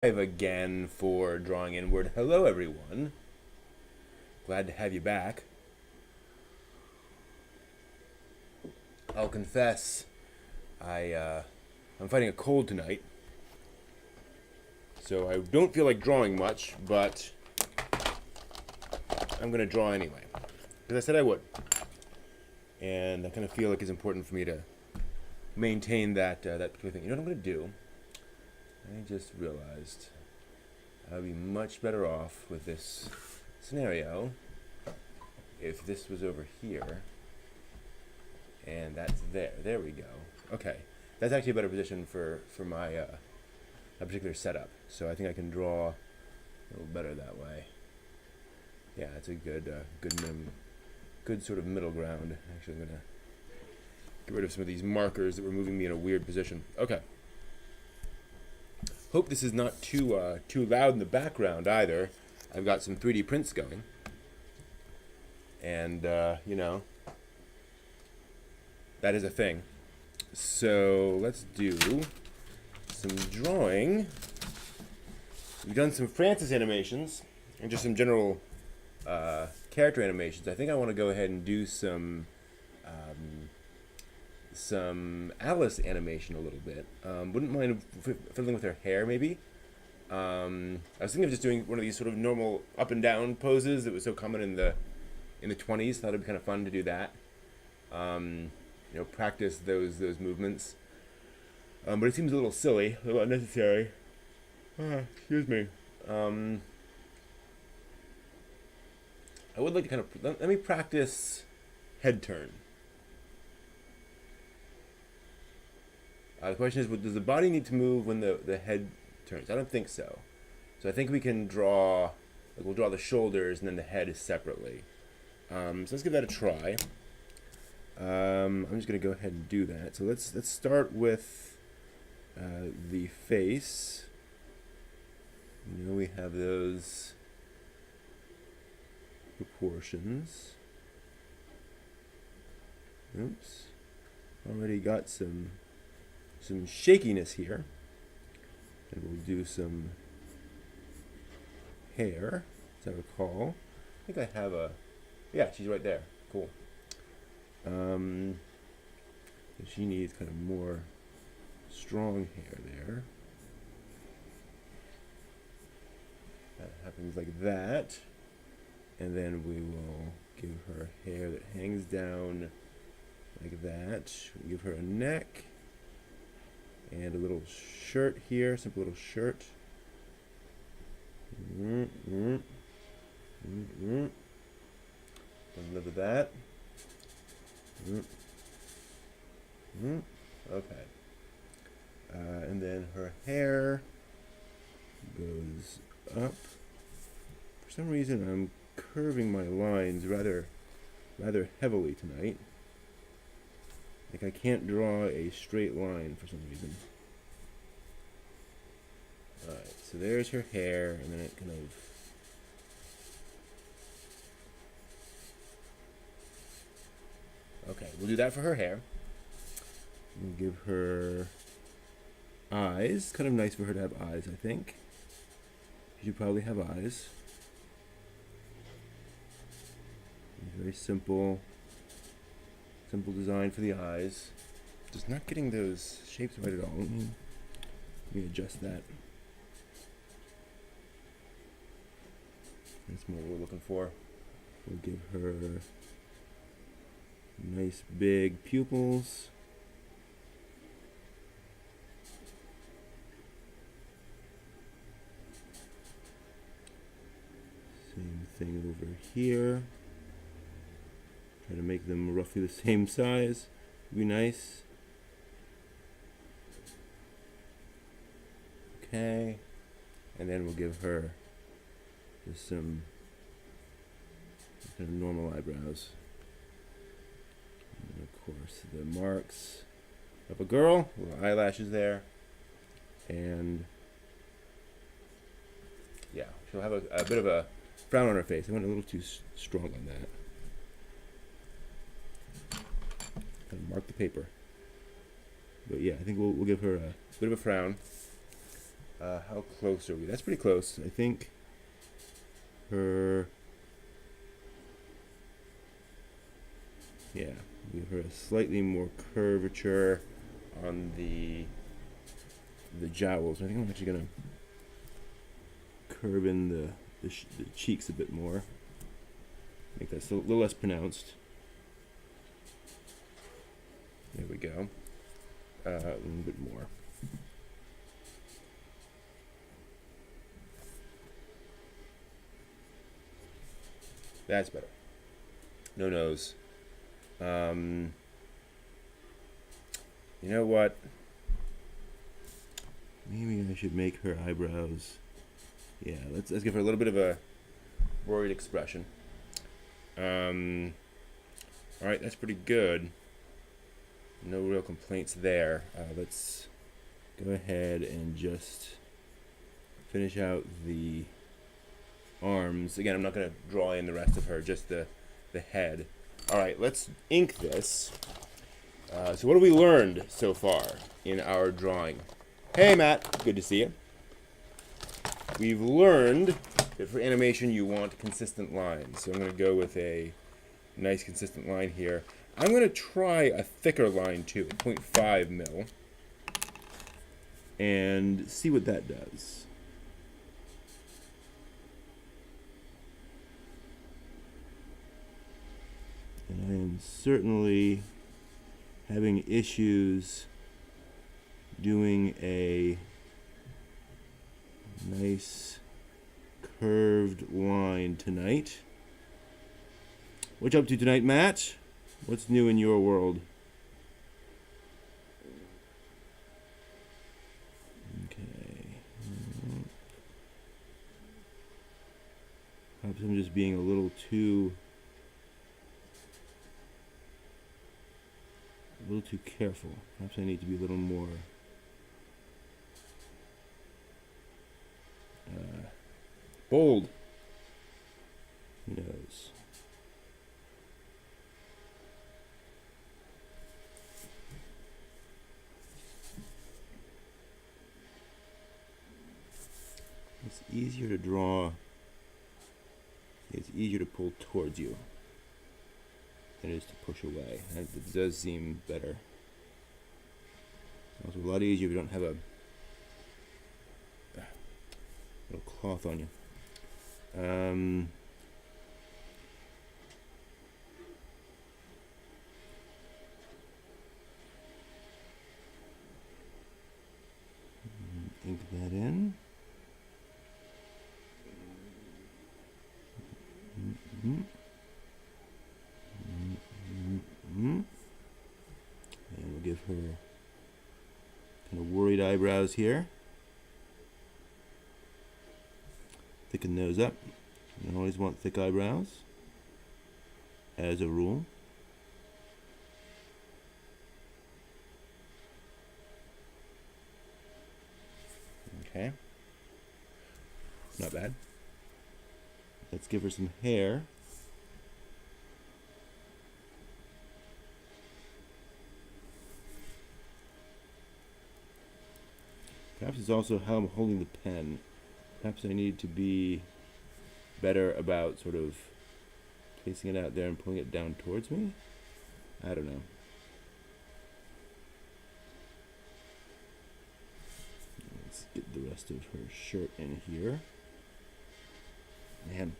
Again for Drawing Inward. Hello, everyone. Glad to have you back. I'll confess, I'm fighting a cold tonight, so I don't feel like drawing much, but I'm gonna draw anyway, because I said I would, and I kind of feel like it's important for me to maintain that particular thing. You know what I'm gonna do? I just realized I'd be much better off with this scenario if this was over here and that's there. There we go. Okay, that's actually a better position for my a particular setup. So I think I can draw a little better that way. Yeah, it's a good sort of middle ground. Actually, I'm gonna get rid of some of these markers that were moving me in a weird position. Okay. Hope this is not too loud in the background either. I've got some 3D prints going, and you know, that is a thing. So let's do some drawing. We've done some Francis animations and just some general character animations. I think I want to go ahead and do some Alice animation a little bit. Wouldn't mind fiddling with her hair, maybe. I was thinking of just doing one of these sort of normal up and down poses that was so common in the 20s. Thought it'd be kind of fun to do that. Practice those movements. But it seems a little silly, a little unnecessary. Excuse me. I would like to kind of let me practice head turn. The question is, does the body need to move when the head turns? I don't think so. So I think we can draw, we'll draw the shoulders and then the head is separately. So let's give that a try. I'm just going to go ahead and do that. So let's start with the face. We have those proportions. Oops. Already got some shakiness here, and we'll do some hair, as I recall. I think I have yeah, she's right there. Cool. She needs kind of more strong hair there. That happens like that, and then we will give her hair that hangs down like that. We'll give her a neck. And a little shirt here, simple little shirt. Another that. Okay. And then her hair goes up. For some reason, I'm curving my lines rather heavily tonight. Like I can't draw a straight line for some reason. Alright, so there's her hair, and then it kind of... Okay, we'll do that for her hair. We'll give her eyes. Kind of nice for her to have eyes, I think. She should probably have eyes. Very simple design for the eyes. Just not getting those shapes right at all. Let me adjust that. That's more what we're looking for. We'll give her nice big pupils. Same thing over here. Try to make them roughly the same size. Would be nice. Okay. And then we'll give her just some kind of normal eyebrows. And of course the marks of a girl, little eyelashes there. And yeah, she'll have a bit of a frown on her face. I went a little too strong on that. Kind of mark the paper. But yeah, I think we'll give her a bit of a frown. How close are we? That's pretty close. I think her... Yeah, give her a slightly more curvature on the jowls. I think I'm actually gonna curve in the cheeks a bit more. Make that a little less pronounced. There we go. A little bit more. That's better. No nose. You know what? Maybe I should make her eyebrows. Yeah, let's give her a little bit of a worried expression. All right, that's pretty good. No real complaints there. Let's go ahead and just finish out the arms. Again, I'm not going to draw in the rest of her, just the head. All right, let's ink this. So what have we learned so far in our drawing? Hey, Matt. Good to see you. We've learned that for animation you want consistent lines. So I'm going to go with a nice consistent line here. I'm going to try a thicker line too, 0.5 mil, and see what that does. And I am certainly having issues doing a nice curved line tonight. What you up to tonight, Matt? What's new in your world? Okay. Perhaps I'm just being a little too careful. Perhaps I need to be a little more bold. Who knows? It's easier to draw. It's easier to pull towards you than it is to push away. It does seem better. It's also a lot easier if you don't have a little cloth on you. Ink that in. And we'll give her kind of worried eyebrows here. Thicken those up. You always want thick eyebrows, as a rule. Okay. Not bad. Let's give her some hair. Perhaps it's also how I'm holding the pen. Perhaps I need to be better about sort of placing it out there and pulling it down towards me. I don't know. Let's get the rest of her shirt in here. Man,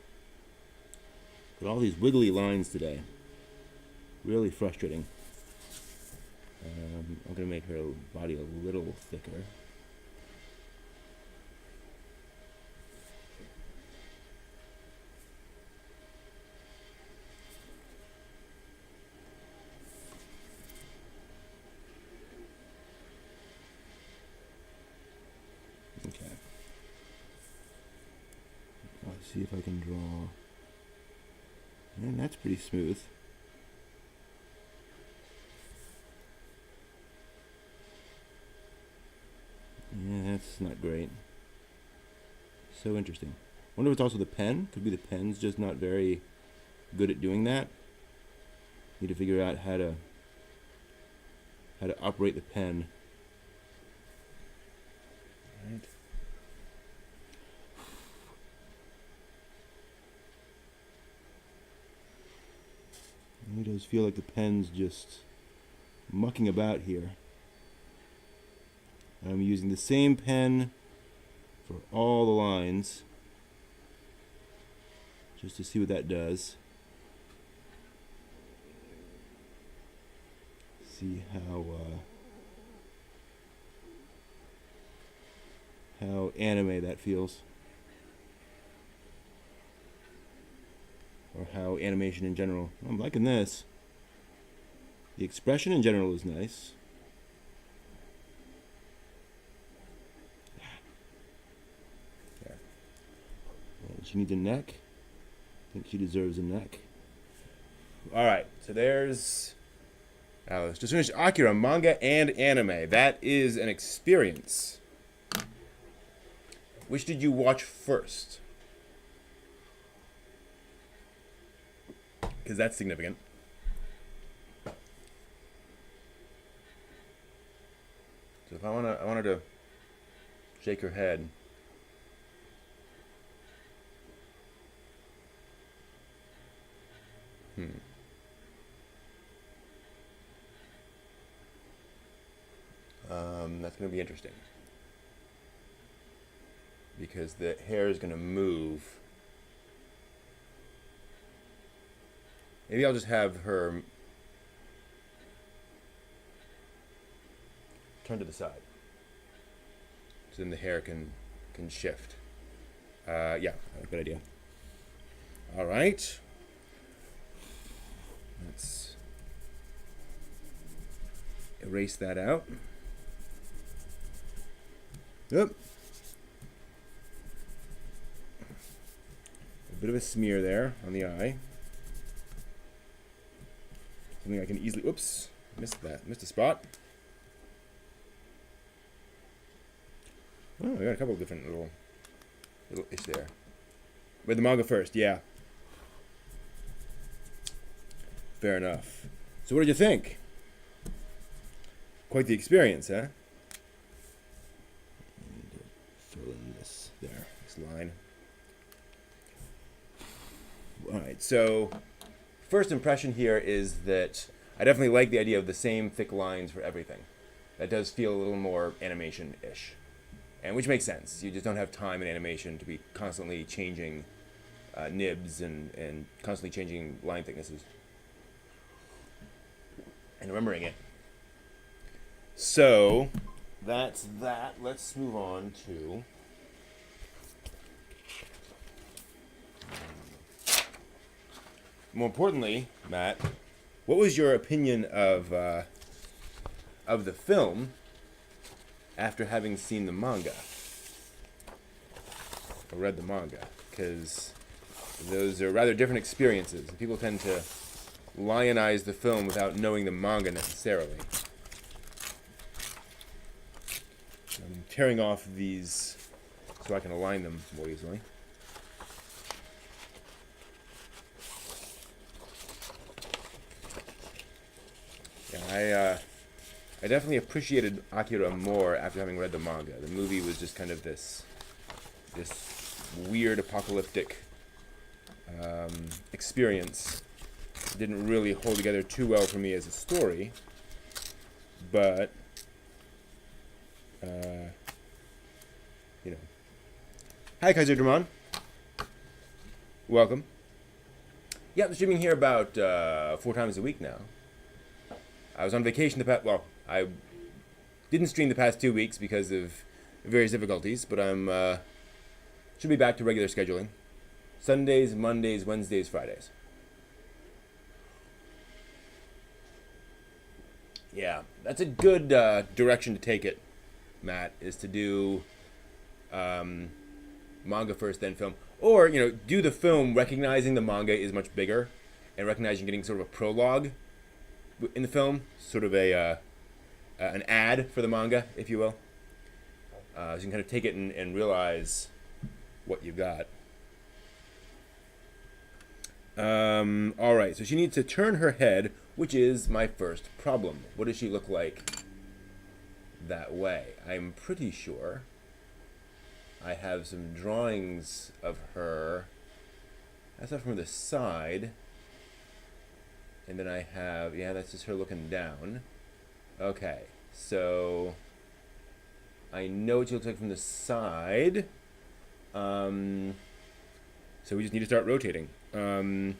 got all these wiggly lines today. Really frustrating. I'm going to make her body a little thicker. Okay. Let's see if I can draw. And that's pretty smooth. Yeah, that's not great. So interesting. Wonder if it's also the pen. Could be the pen's just not very good at doing that. Need to figure out how to operate the pen. Right. It does feel like the pen's just mucking about here. I'm using the same pen for all the lines, just to see what that does. See how anime that feels, or how animation in general. I'm liking this. The expression in general is nice. Yeah. And she needs a neck. I think she deserves a neck. All right, so there's Alice. Just finished Akira, manga and anime. That is an experience. Which did you watch first? Because that's significant. So if I wanted to shake her head. That's going to be interesting. Because the hair is going to move. Maybe I'll just have her turn to the side. So then the hair can shift. Yeah, good idea. All right. Let's erase that out. Yep. A bit of a smear there on the eye. Something I can easily... Oops. Missed that. Missed a spot. Oh, I got a couple of different little ish there. Read the manga first, yeah. Fair enough. So what did you think? Quite the experience, huh? Fill in this line. Alright, so first impression here is that I definitely like the idea of the same thick lines for everything. That does feel a little more animation-ish. And which makes sense. You just don't have time in animation to be constantly changing nibs and constantly changing line thicknesses. And remembering it. So, that's that. Let's move on to... More importantly, Matt, what was your opinion of the film after having seen the manga? Or read the manga? Because those are rather different experiences. People tend to lionize the film without knowing the manga necessarily. I'm tearing off these so I can align them more easily. Yeah, I definitely appreciated Akira more after having read the manga. The movie was just kind of this weird apocalyptic experience. It didn't really hold together too well for me as a story, but you know. Hi, Kaiser Dramon. Welcome. Yeah, I'm streaming here about 4 times a week now. I was on vacation I didn't stream the past 2 weeks because of various difficulties, but I'm should be back to regular scheduling. Sundays, Mondays, Wednesdays, Fridays. Yeah, that's a good direction to take it, Matt, is to do manga first, then film. Or, do the film recognizing the manga is much bigger and recognizing getting sort of a prologue in the film, sort of an ad for the manga, if you will. So you can kind of take it and realize what you got. All right, so she needs to turn her head, which is my first problem. What does she look like that way? I'm pretty sure I have some drawings of her. That's not from the side. And then I have, yeah, that's just her looking down. Okay, so I know what she looks like from the side. So we just need to start rotating. So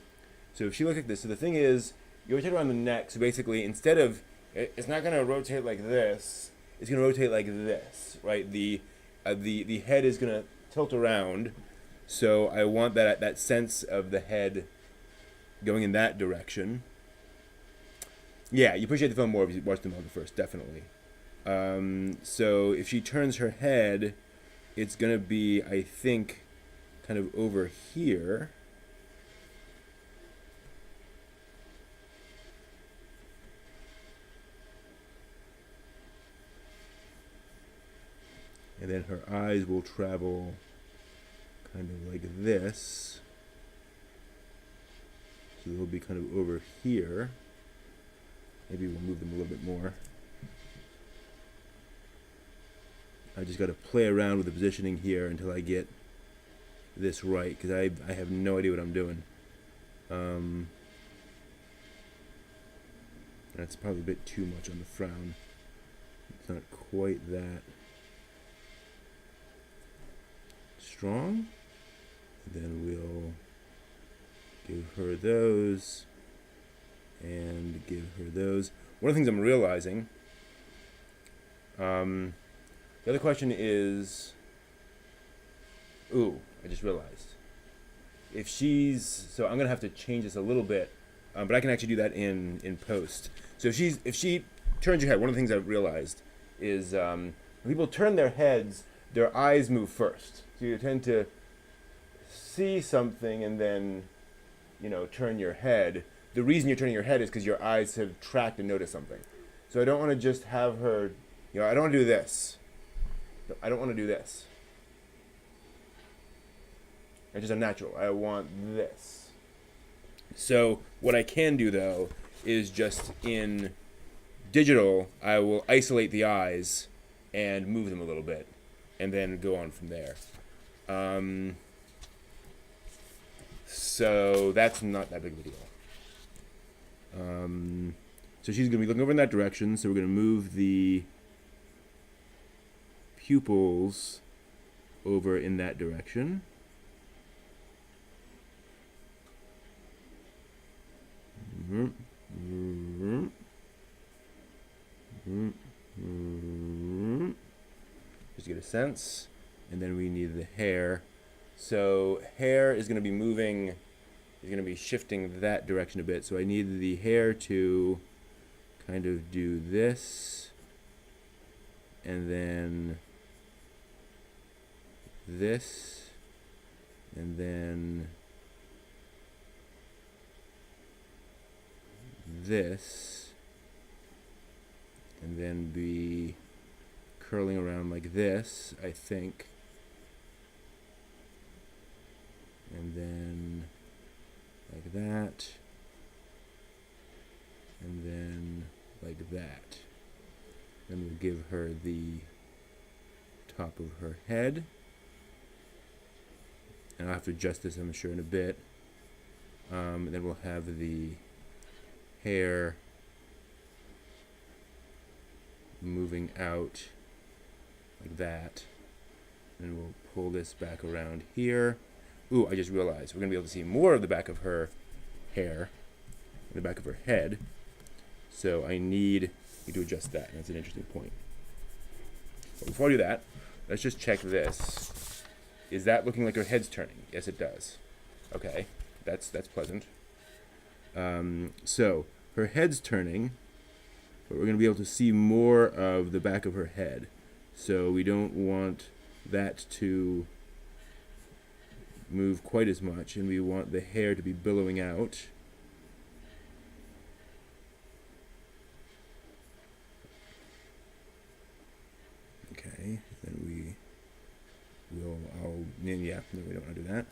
if she looks like this, so the thing is, you rotate around the neck. So basically, instead of, it's not going to rotate like this. It's going to rotate like this, right? The head is going to tilt around. So I want that sense of the head going in that direction. Yeah, you appreciate the film more if you watch the manga first, definitely. So if she turns her head, it's going to be, I think, kind of over here. And then her eyes will travel kind of like this. So they'll be kind of over here. Maybe we'll move them a little bit more. I just got to play around with the positioning here until I get this right, because I have no idea what I'm doing. That's probably a bit too much on the frown. It's not quite that strong. Then we'll give her those and give her those. One of the things I'm realizing, the other question is, I just realized. If she's, so I'm gonna have to change this a little bit, but I can actually do that in post. So if she turns your head, one of the things I've realized is when people turn their heads, their eyes move first. So you tend to see something and then, turn your head. The reason you're turning your head is because your eyes have tracked and noticed something. So I don't want to just have her, I don't want to do this. I don't want to do this. It's just unnatural. I want this. So what I can do, though, is just in digital, I will isolate the eyes and move them a little bit, and then go on from there. So that's not that big of a deal. So she's going to be looking over in that direction, so we're going to move the pupils over in that direction. Just get a sense. And then we need the hair. So hair is going to be moving, is going to be shifting that direction a bit. So I need the hair to kind of do this. And then this. And then this, and then be curling around like this, I think, and then like that, and then like that. Then we'll give her the top of her head, and I'll have to adjust this, I'm sure, in a bit. And then we'll have the hair moving out like that, and we'll pull this back around here. I just realized we're gonna be able to see more of the back of her hair, the back of her head. So I need to adjust that, and that's an interesting point. But before I do that, let's just check this. Is that looking like her head's turning? Yes, it does. Okay, that's pleasant. So her head's turning, but we're going to be able to see more of the back of her head. So we don't want that to move quite as much, and we want the hair to be billowing out. Okay, then we don't want to do that.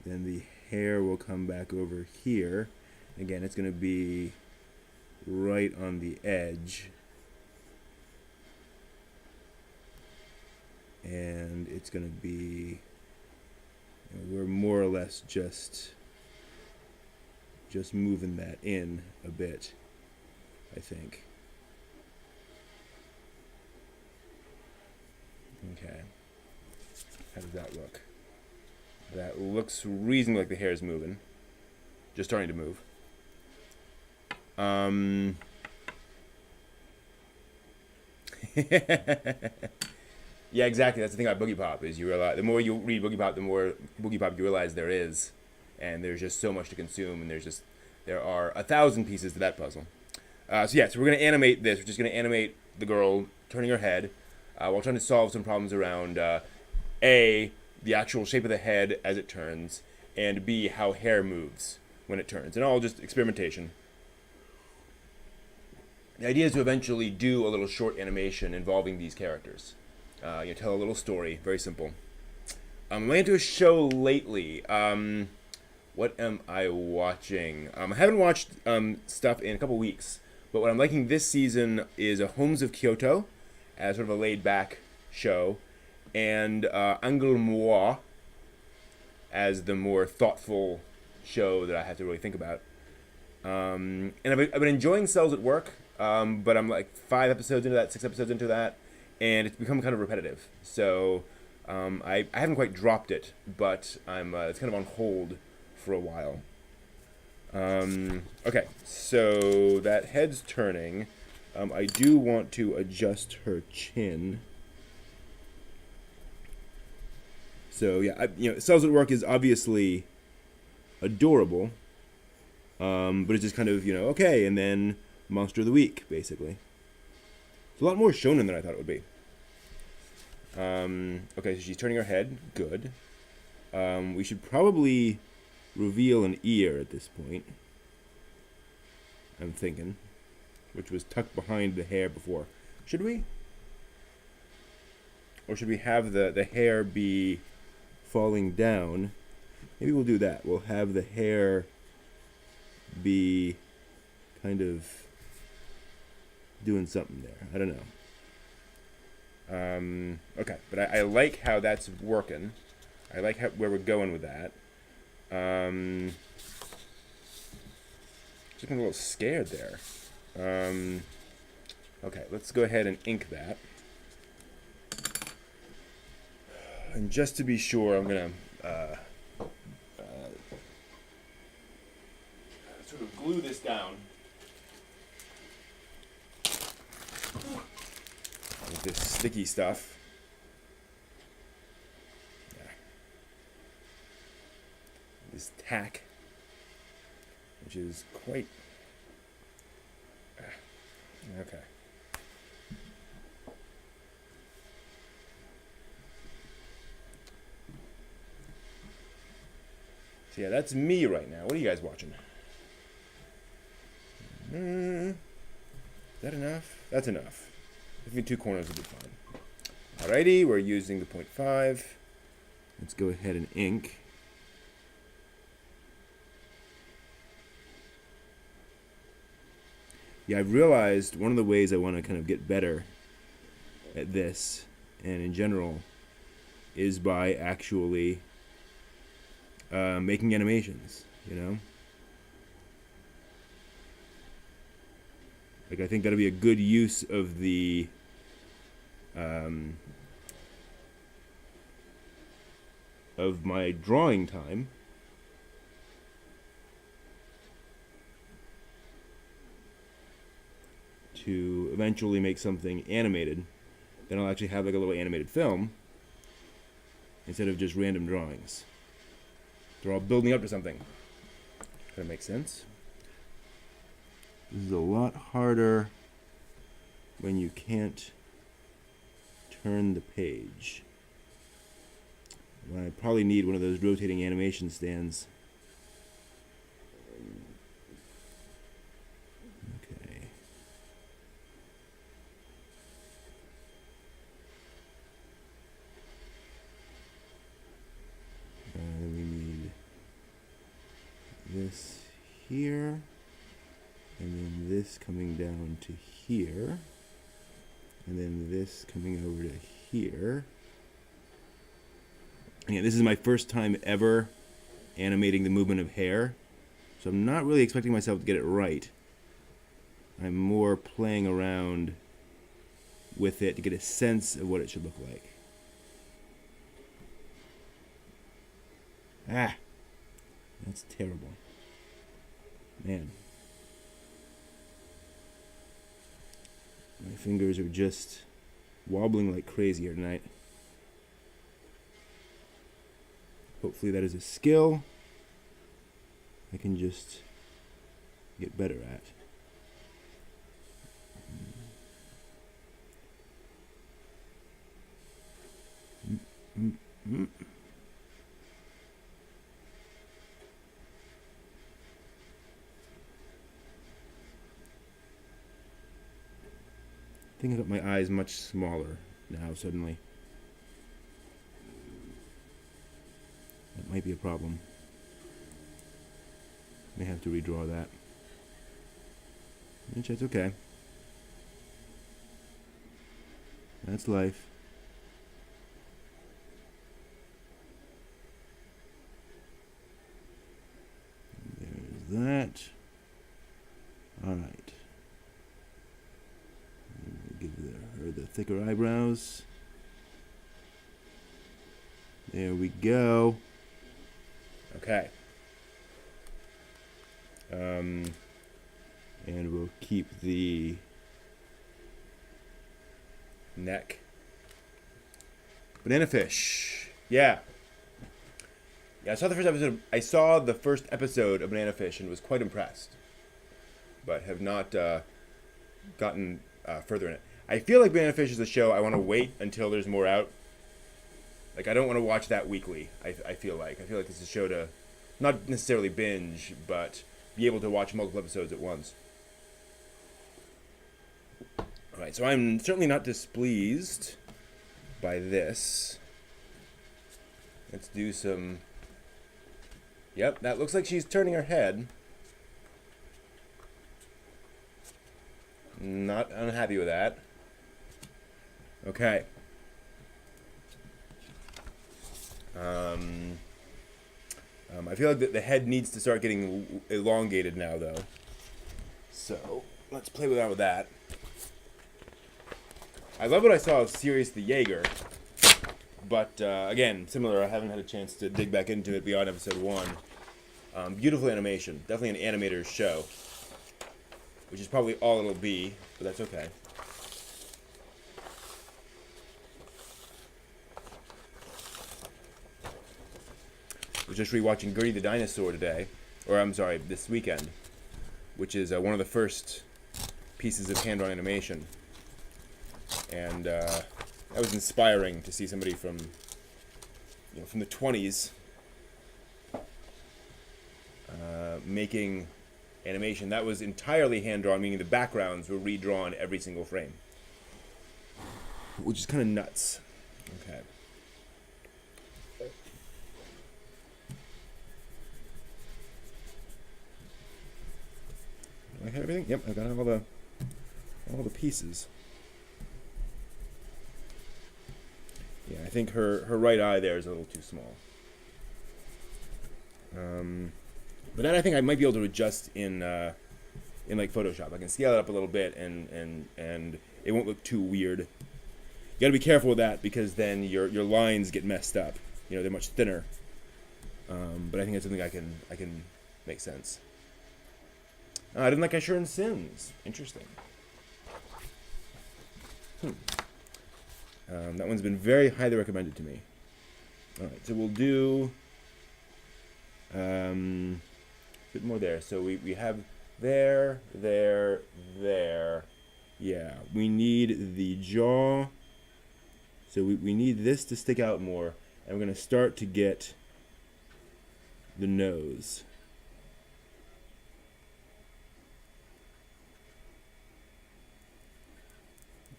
Then the hair will come back over here. Again, it's going to be right on the edge. And it's going to be, we're more or less just just moving that in a bit, I think. Okay. How does that look? That looks reasonably like the hair is moving. Just starting to move. Yeah, exactly. That's the thing about Boogie Pop is you realize the more you read Boogie Pop, the more Boogie Pop you realize there is, and there's just so much to consume, and there are 1,000 pieces to that puzzle. So we're gonna animate this. We're just gonna animate the girl turning her head, while trying to solve some problems around A, the actual shape of the head as it turns, and B, how hair moves when it turns, and all just experimentation. The idea is to eventually do a little short animation involving these characters. Tell a little story, very simple. I'm into a show lately. What am I watching? I haven't watched stuff in a couple weeks, but what I'm liking this season is a Homes of Kyoto, as sort of a laid-back show, and Anglemois as the more thoughtful show that I have to really think about. And I've been enjoying Cells at Work, but I'm like 5 episodes into that, 6 episodes into that, and it's become kind of repetitive. So I haven't quite dropped it, but it's kind of on hold for a while. Okay, so that head's turning. I do want to adjust her chin. So yeah, Cells at Work is obviously adorable, but it's just kind of okay, and then Monster of the Week basically. It's a lot more shonen than I thought it would be. Okay, so she's turning her head. Good. We should probably reveal an ear at this point. I'm thinking, which was tucked behind the hair before. Should we? Or should we have the hair be falling down? Maybe we'll do that. We'll have the hair be kind of doing something there. I don't know. Okay, but I like how that's working. I like where we're going with that. Just been a little scared there. Okay, let's go ahead and ink that. And just to be sure, I'm gonna sort of glue this down with this sticky stuff. Yeah. This tack, which is quite okay. So yeah, that's me right now. What are you guys watching? Is that enough? That's enough. I think 2 corners will be fine. Alrighty, we're using the 0.5. Let's go ahead and ink. Yeah, I've realized one of the ways I want to kind of get better at this, and in general, is by actually making animations, Like, I think that'll be a good use of the of my drawing time. To eventually make something animated. Then I'll actually have like a little animated film instead of just random drawings. They're all building up to something. Does that make sense? This is a lot harder when you can't turn the page. I probably need one of those rotating animation stands. Okay. Then we need this here. And then this coming down to here. And then this coming over to here. And yeah, this is my first time ever animating the movement of hair. So So I'm not really expecting myself to get it right. I'm more playing around with it to get a sense of what it should look like. Ah, that's terrible. Man. My fingers are just wobbling like crazy here tonight. Hopefully that is a skill I can just get better at. I think I got my eyes much smaller now suddenly. That might be a problem. May have to redraw that. Which is okay. That's life. There's that. Alright. Give her the thicker eyebrows. There we go. Okay. And we'll keep the neck. Banana Fish. Yeah. Yeah, I saw the first episode of Banana Fish and was quite impressed. But have not gotten further in it. I feel like Banana Fish is a show I want to wait until there's more out. Like, I don't want to watch that weekly, I feel like. It's a show to not necessarily binge, but be able to watch multiple episodes at once. Alright, so I'm certainly not displeased by this. Let's do some... Yep, that looks like she's turning her head. Not unhappy with that. Okay. I feel like the head needs to start getting elongated now, though. So, let's play around with that. I love what I saw of Sirius the Jaeger. But, again, similar, I haven't had a chance to dig back into it beyond episode 1. Beautiful animation. Definitely an animator's show. Which is probably all it'll be, but that's okay. I was just rewatching Gertie the Dinosaur today, this weekend, which is one of the first pieces of hand-drawn animation, and that was inspiring to see somebody from the 20s making animation that was entirely hand-drawn, meaning the backgrounds were redrawn every single frame, which is kind of nuts. Okay. I have everything? Yep, I got all the pieces. Yeah, I think her right eye there is a little too small. But then I think I might be able to adjust in like Photoshop. I can scale it up a little bit and it won't look too weird. You got to be careful with that because then your lines get messed up. They're much thinner. But I think that's something I can make sense. I didn't like Asher and Sims. Interesting. That one's been very highly recommended to me. Alright, so we'll do a bit more there. So we have there. Yeah, we need the jaw. So we need this to stick out more. And we're going to start to get the nose.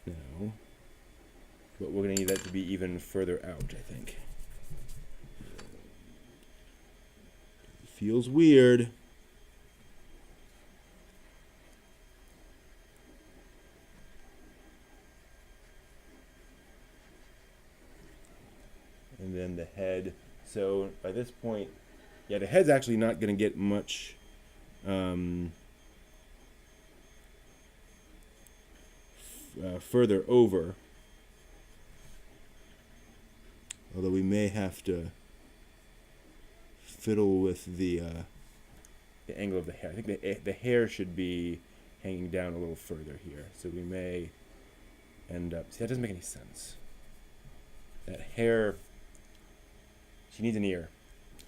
Now, but we're going to need that to be even further out, I think. Feels weird. And then the head. So by this point, yeah, the head's actually not going to get much further over. Although we may have to fiddle with the angle of the hair. I think the hair should be hanging down a little further here. So we may end up... See, that doesn't make any sense. That hair... She needs an ear.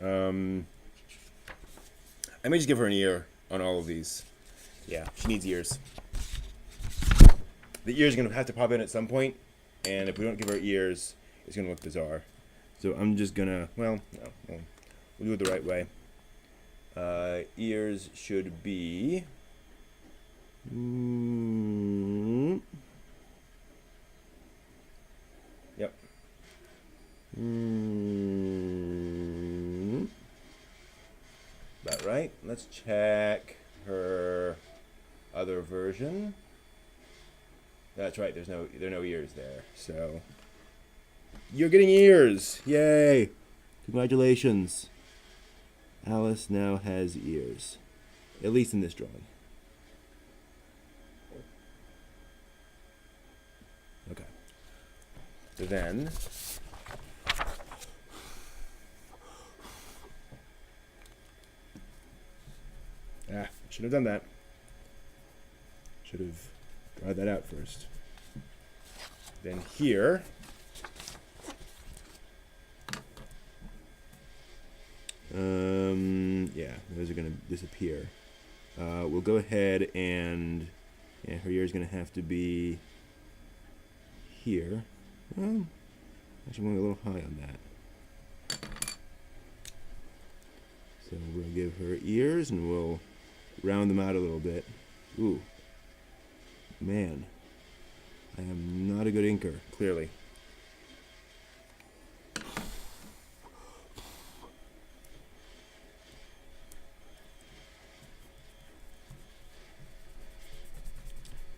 I may just give her an ear on all of these. Yeah, she needs ears. The ear's going to have to pop in at some point, and if we don't give her ears, it's going to look bizarre. So I'm just going to... Well, no. We'll do it the right way. Ears should be... Yep. About right. Let's check her other version. That's right. There are no ears there. So you're getting ears. Yay! Congratulations. Alice now has ears, at least in this drawing. Okay. So then, I should have done that. Should have dried that out first. Then here, yeah, those are going to disappear. We'll go ahead and, yeah, her ear is going to have to be here. Well, actually, I'm going a little high on that. So we'll give her ears and we'll round them out a little bit. Ooh, man, I am not a good inker, clearly.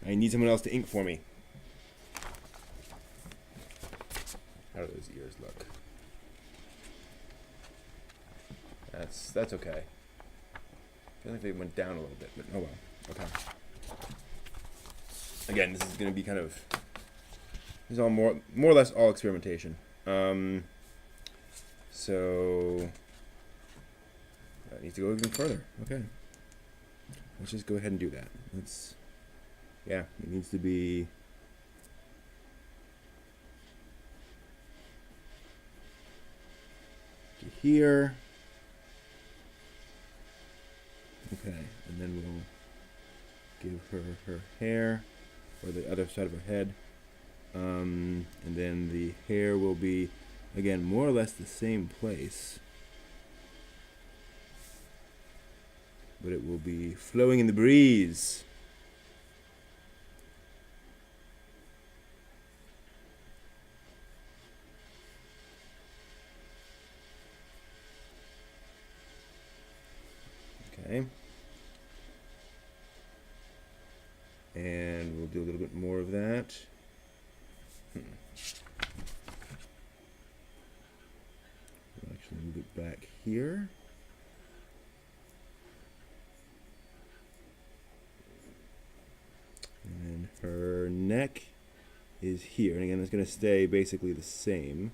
I need someone else to ink for me. How do those ears look? That's okay. I feel like they went down a little bit, but oh well. Okay. Again, this is going to be kind of... This is all more or less all experimentation. So... I need to go even further. Okay. Let's just go ahead and do that. Let's... Yeah, it needs to be... to here. Okay, and then we'll give her her hair, or the other side of her head. And then the hair will be, again, more or less the same place. But it will be flowing in the breeze. Okay. And we'll do a little bit more of that. We'll actually move it back here. And then her neck is here. And again, it's going to stay basically the same.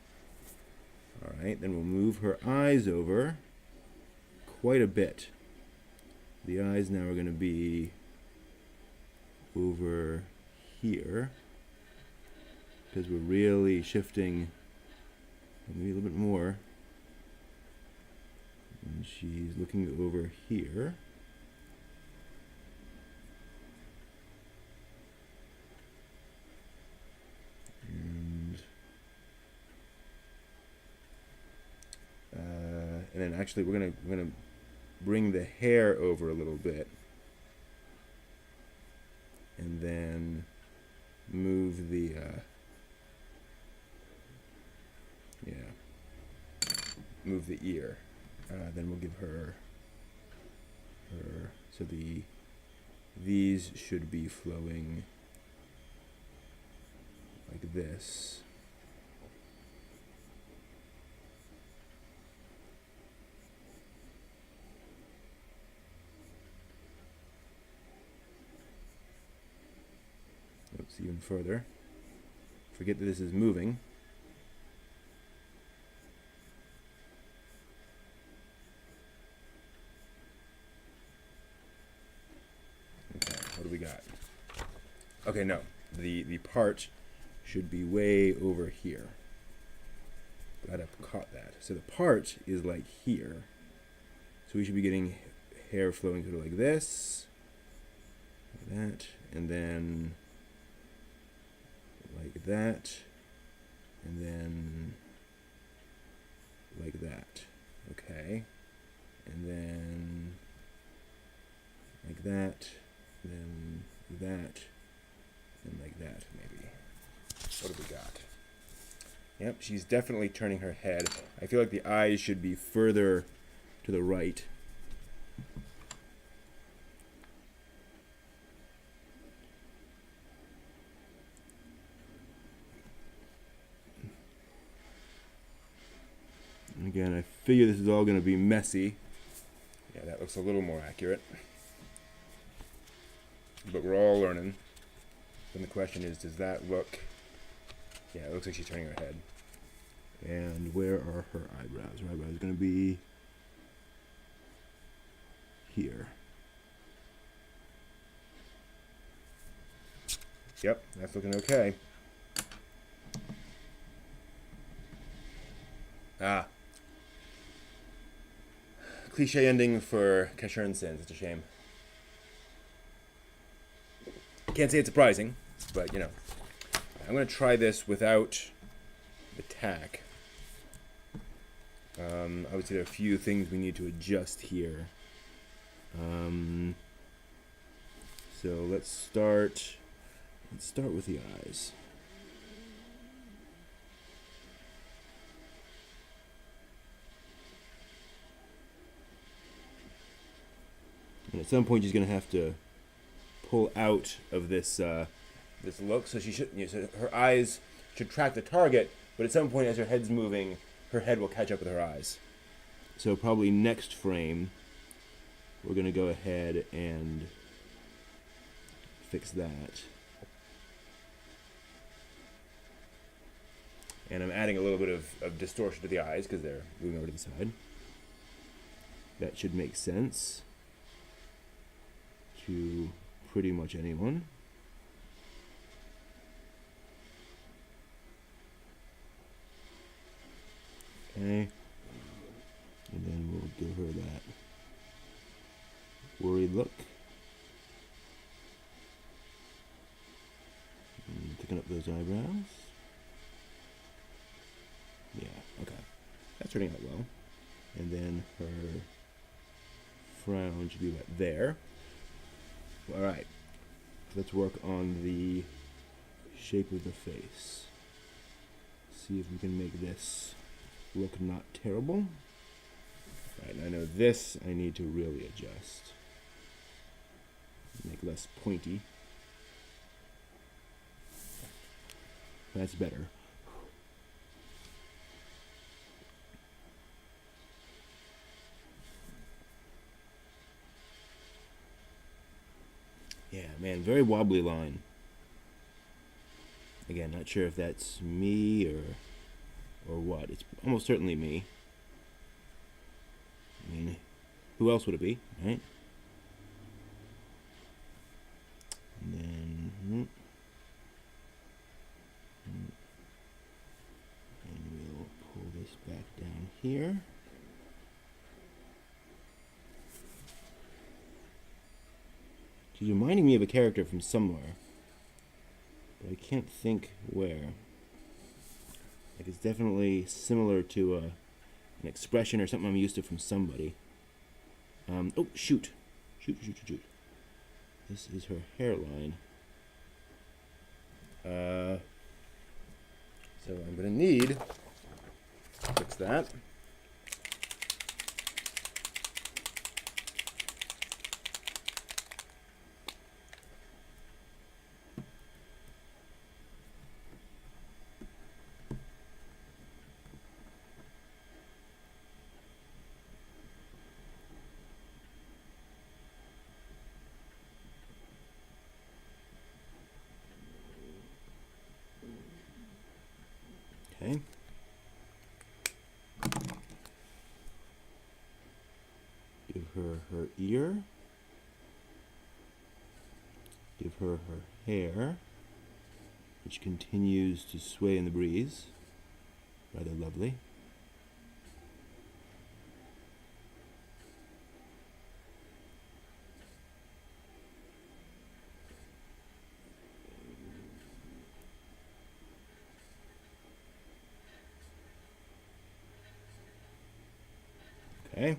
All right, then we'll move her eyes over quite a bit. The eyes now are going to be over here because we're really shifting maybe a little bit more. And she's looking over here. And then actually we're gonna bring the hair over a little bit, and then move the move the ear. Then we'll give her so these should be flowing like this. this even further. Forget that this is moving. Okay, what do we got? Okay, no. The part should be way over here. Glad I caught that. So the part is like here. So we should be getting hair flowing through like this. Like that. And then like that. And then like that. Okay. And then like that. Then that. And like that, maybe. What have we got? Yep, she's definitely turning her head. I feel like the eyes should be further to the right. And again, I figure this is all going to be messy. Yeah, that looks a little more accurate. But we're all learning. Then the question is, does that look... Yeah, it looks like she's turning her head. And where are her eyebrows? Her eyebrows are going to be here. Yep, that's looking okay. Cliche ending for Casher and Sins. It's a shame. Can't say it's surprising, but you know. I'm going to try this without the tack. Obviously, there are a few things we need to adjust here. So let's start with the eyes. And at some point, she's going to have to pull out of this this look, so she should. So her eyes should track the target, but at some point, as her head's moving, her head will catch up with her eyes. So probably next frame, we're going to go ahead and fix that. And I'm adding a little bit of distortion to the eyes because they're moving over to the side. That should make sense to pretty much anyone. Okay. And then we'll give her that worried look. And picking up those eyebrows. Yeah, okay. That's turning out well. And then her frown should be about there. Alright. Let's work on the shape of the face. See if we can make this look not terrible. Right, I know this I need to really adjust. Make less pointy. That's better. Yeah, man, very wobbly line. Again, not sure if that's me or what. It's almost certainly me. I mean, who else would it be, right? And then, and we'll pull this back down here. She's reminding me of a character from somewhere, but I can't think where. Like, it's definitely similar to an expression or something I'm used to from somebody. Oh, shoot. Shoot. This is her hairline. So I'm going to need to fix that. her her ear. Give her her hair, which continues to sway in the breeze. Rather lovely. Okay.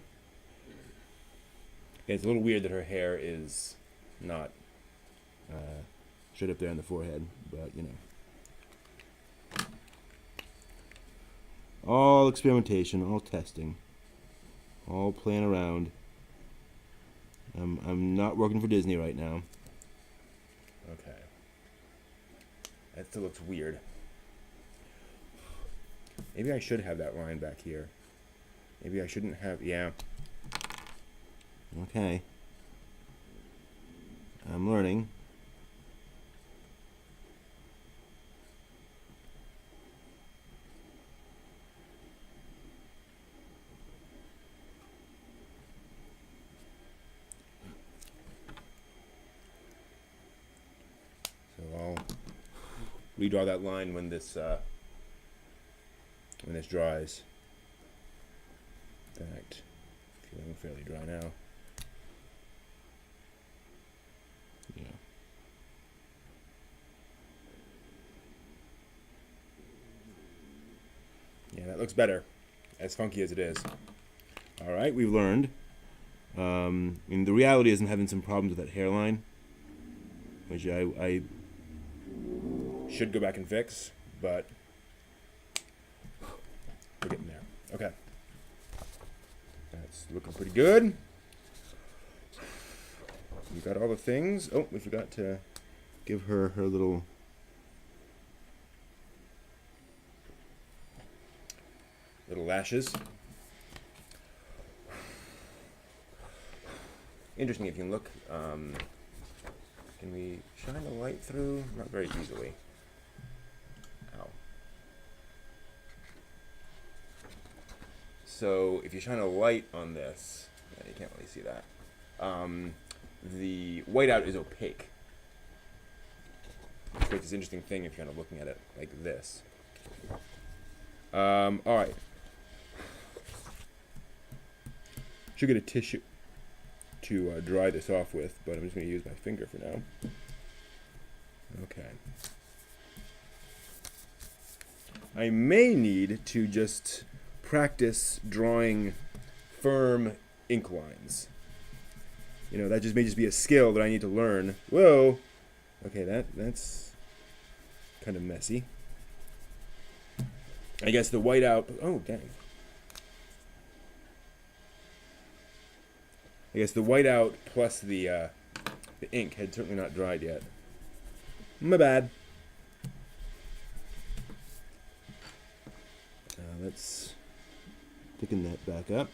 It's a little weird that her hair is not straight up there on the forehead, but you know. All experimentation, all testing, all playing around. I'm not working for Disney right now. Okay. That still looks weird. Maybe I should have that line back here. Maybe I shouldn't have, yeah. Okay. I'm learning. So I'll redraw that line when this dries. In fact, feeling fairly dry now. Yeah. Yeah, that looks better, as funky as it is. All right, we've learned. I mean, the reality is I'm having some problems with that hairline, which I should go back and fix, but we're getting there. Okay. That's looking pretty good. We got all the things. Oh, we forgot to give her her little lashes. Interesting, if you can look, can we shine the light through? Not very easily. Ow. So if you shine a light on this, yeah, you can't really see that. The whiteout is opaque. Which creates this interesting thing if you're kind of looking at it like this. All right. Should get a tissue to dry this off with, but I'm just going to use my finger for now. Okay. I may need to just practice drawing firm ink lines. You know, that may just be a skill that I need to learn. Whoa! Okay, that's kind of messy. I guess the whiteout... Oh, dang. I guess the whiteout plus the ink had certainly not dried yet. My bad. Let's thicken that back up.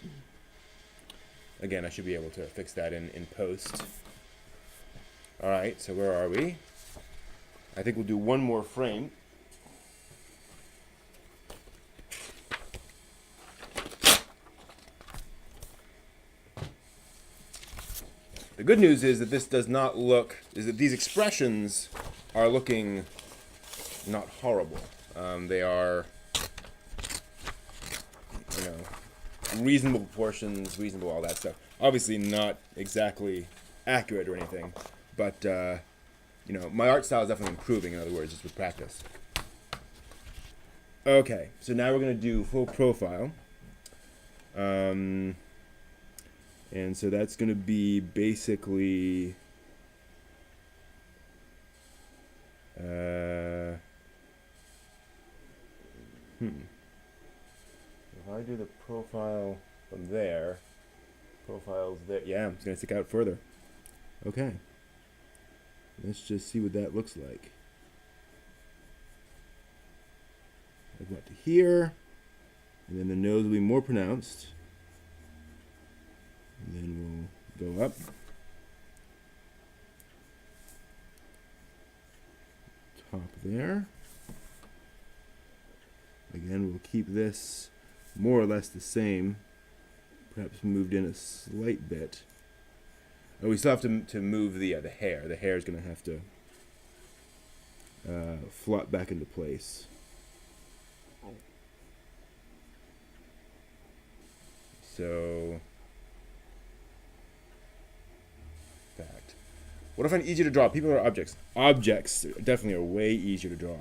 Again, I should be able to fix that in post. All right, so where are we? I think we'll do one more frame. The good news is that this does not look, is that these expressions are looking not horrible. They are, you know, reasonable proportions, reasonable all that stuff. Obviously not exactly accurate or anything, but, you know, my art style is definitely improving, in other words, just with practice. Okay, so now we're going to do full profile. And so that's going to be basically if I do the profile from there, profiles there, yeah, it's going to stick out further. Okay, let's just see what that looks like. I've got to here, and then the nose will be more pronounced. And then we'll go up. Top there. Again, we'll keep this more or less the same perhaps moved in a slight bit. Oh, we still have to move the hair. The hair is going to have to flop back into place. So, fact. What do I find easier to draw? People or objects? Objects definitely are way easier to draw.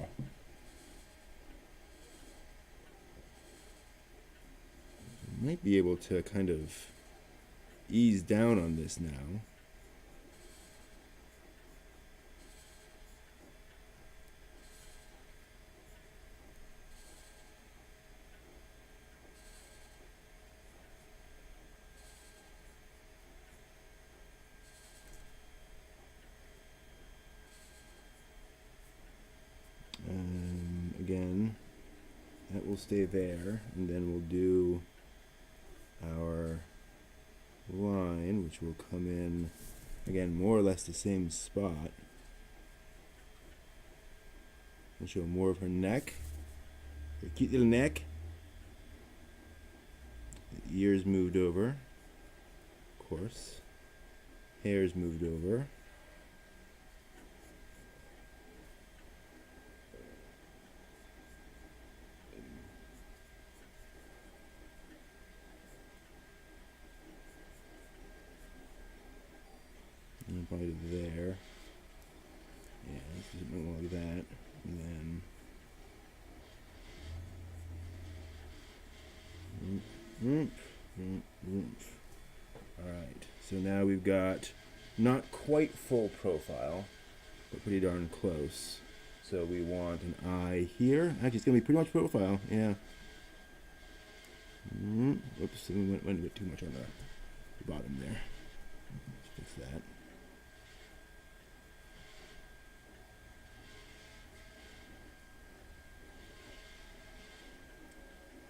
Might be able to kind of ease down on this now. Again, that will stay there, and then we'll do our line, which will come in, again, more or less the same spot. We'll show more of her neck, her cute little neck. The ears moved over, of course. Hair's moved over. And probably there. Yeah, let's do something like that. And then Alright, so now we've got not quite full profile, but pretty darn close. So we want an eye here. Actually, it's going to be pretty much profile, yeah. Whoops, we went a bit too much on the bottom there. Let's fix that.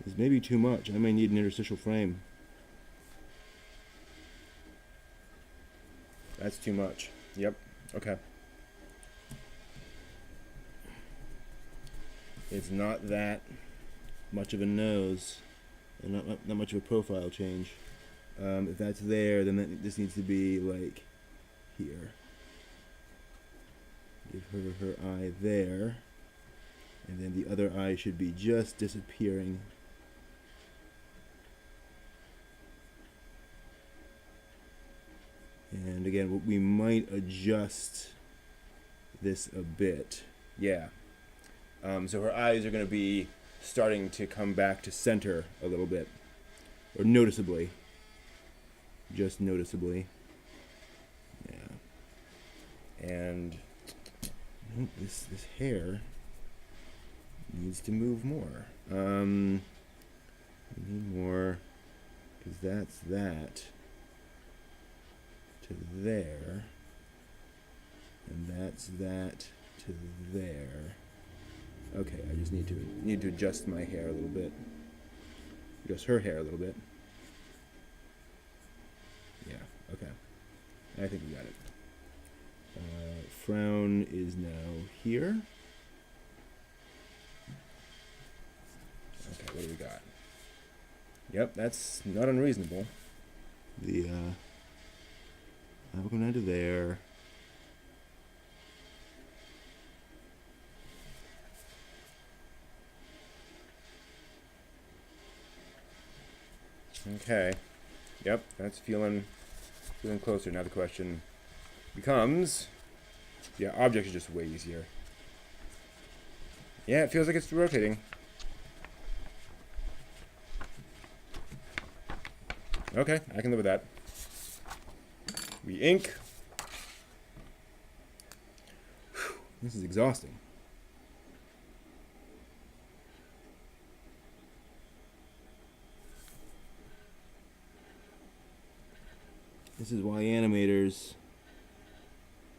This may be too much. I may need an interstitial frame. That's too much. Yep. Okay. It's not that much of a nose, and not much of a profile change. If that's there, then this needs to be like here. Give her eye there, and then the other eye should be just disappearing. And again, we might adjust this a bit. Yeah. So her eyes are going to be starting to come back to center a little bit. Or noticeably. Just noticeably. Yeah. And this hair needs to move more. We need more, because that's that to there, and that's that to there. Okay, I just need to adjust my hair a little bit. Adjust her hair a little bit. Yeah, okay. I think we got it. Frown is now here. Okay, what do we got? Yep, that's not unreasonable. The we're going down to there. Okay. Yep, that's feeling closer. Now the question becomes, yeah, objects are just way easier. Yeah, it feels like it's rotating. Okay, I can live with that. We ink. Whew, this is exhausting. This is why animators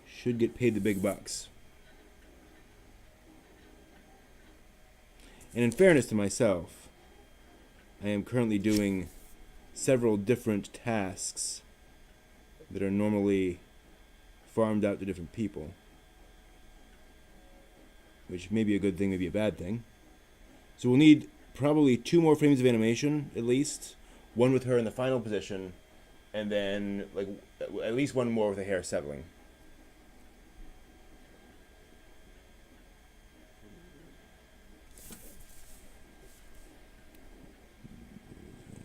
should get paid the big bucks. And in fairness to myself, I am currently doing several different tasks that are normally farmed out to different people, which may be a good thing, maybe a bad thing. So we'll need probably 2 more frames of animation at least, one with her in the final position, and then like at least one more with the hair settling.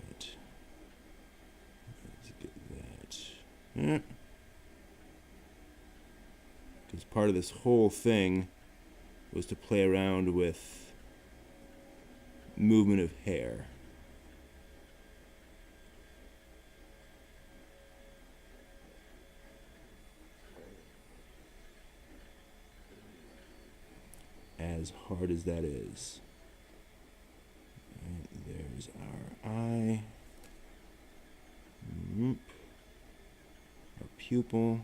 Let's get that. Because part of this whole thing was to play around with movement of hair. As hard as that is. And there's our eye. Our pupil.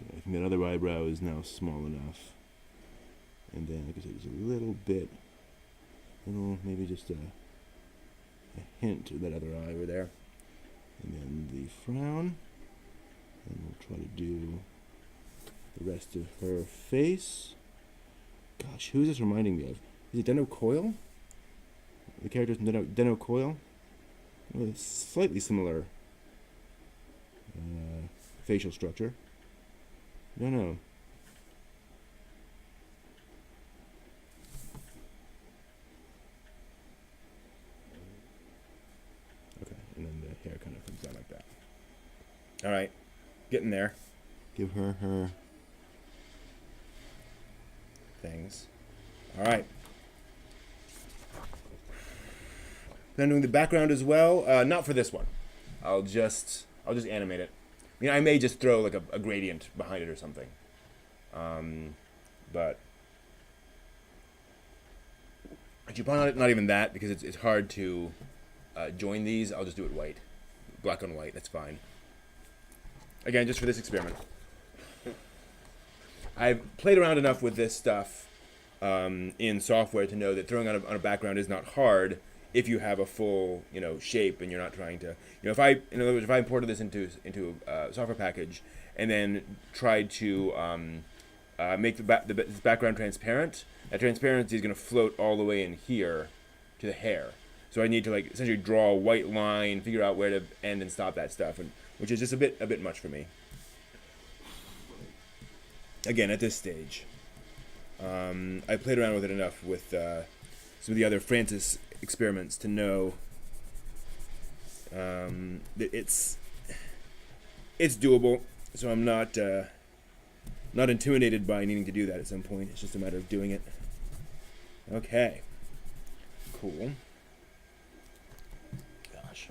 I think that other eyebrow is now small enough. And then, like I said, just a little bit, maybe just a hint of that other eye over there. And then the frown. And we'll try to do the rest of her face. Gosh, who is this reminding me of? Is it Den-O Coyle? The character's Den-O Coyle? Well, slightly similar facial structure. I don't know. Okay, and then the hair kind of comes down like that. All right, getting there. Give her her things. All right. Then doing the background as well. Not for this one. I'll just animate it. I mean, I may just throw like a gradient behind it or something. But actually, probably not even that, because it's hard to join these. I'll just do it white, black on white. That's fine. Again, just for this experiment. I've played around enough with this stuff in software to know that throwing on a background is not hard if you have a full, shape and you're not trying to, in other words, if I imported this into a software package and then tried to make this background transparent, that transparency is going to float all the way in here to the hair. So I need to essentially draw a white line, figure out where to end and stop that stuff, which is just a bit much for me. Again, at this stage, I played around with it enough with some of the other Francis experiments to know that it's doable. So I'm not intimidated by needing to do that at some point. It's just a matter of doing it. Okay. Cool. Gosh.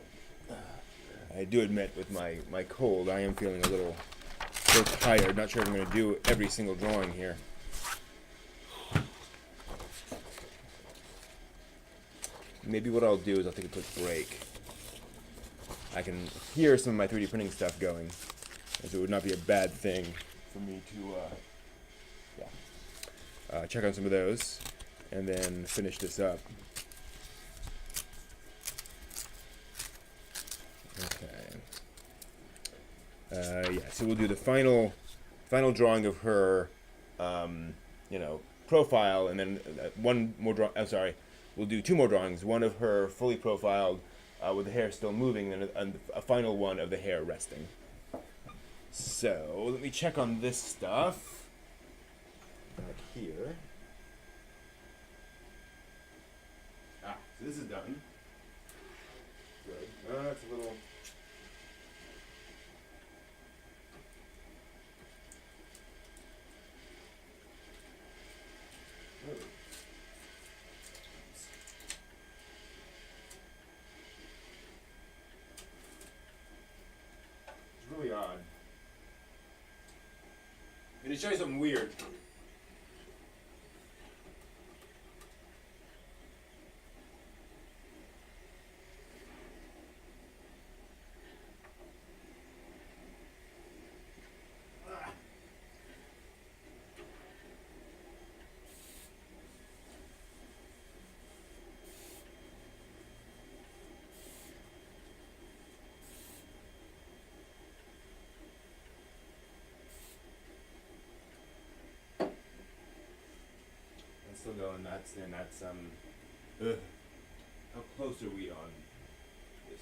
I do admit, with my cold, I am feeling a little tired. Not sure if I'm going to do every single drawing here. Maybe what I'll do is I'll take a quick break. I can hear some of my 3D printing stuff going, as it would not be a bad thing for me to check on some of those and then finish this up. Okay. So we'll do the final drawing of her, profile, and then one more drawing. I'm sorry. We'll do two more drawings, one of her fully profiled with the hair still moving, and a final one of the hair resting. So let me check on this stuff back here. So this is done. Good. It's a little... Really odd. And to show you something weird. ago, and that's ugh. How close are we on this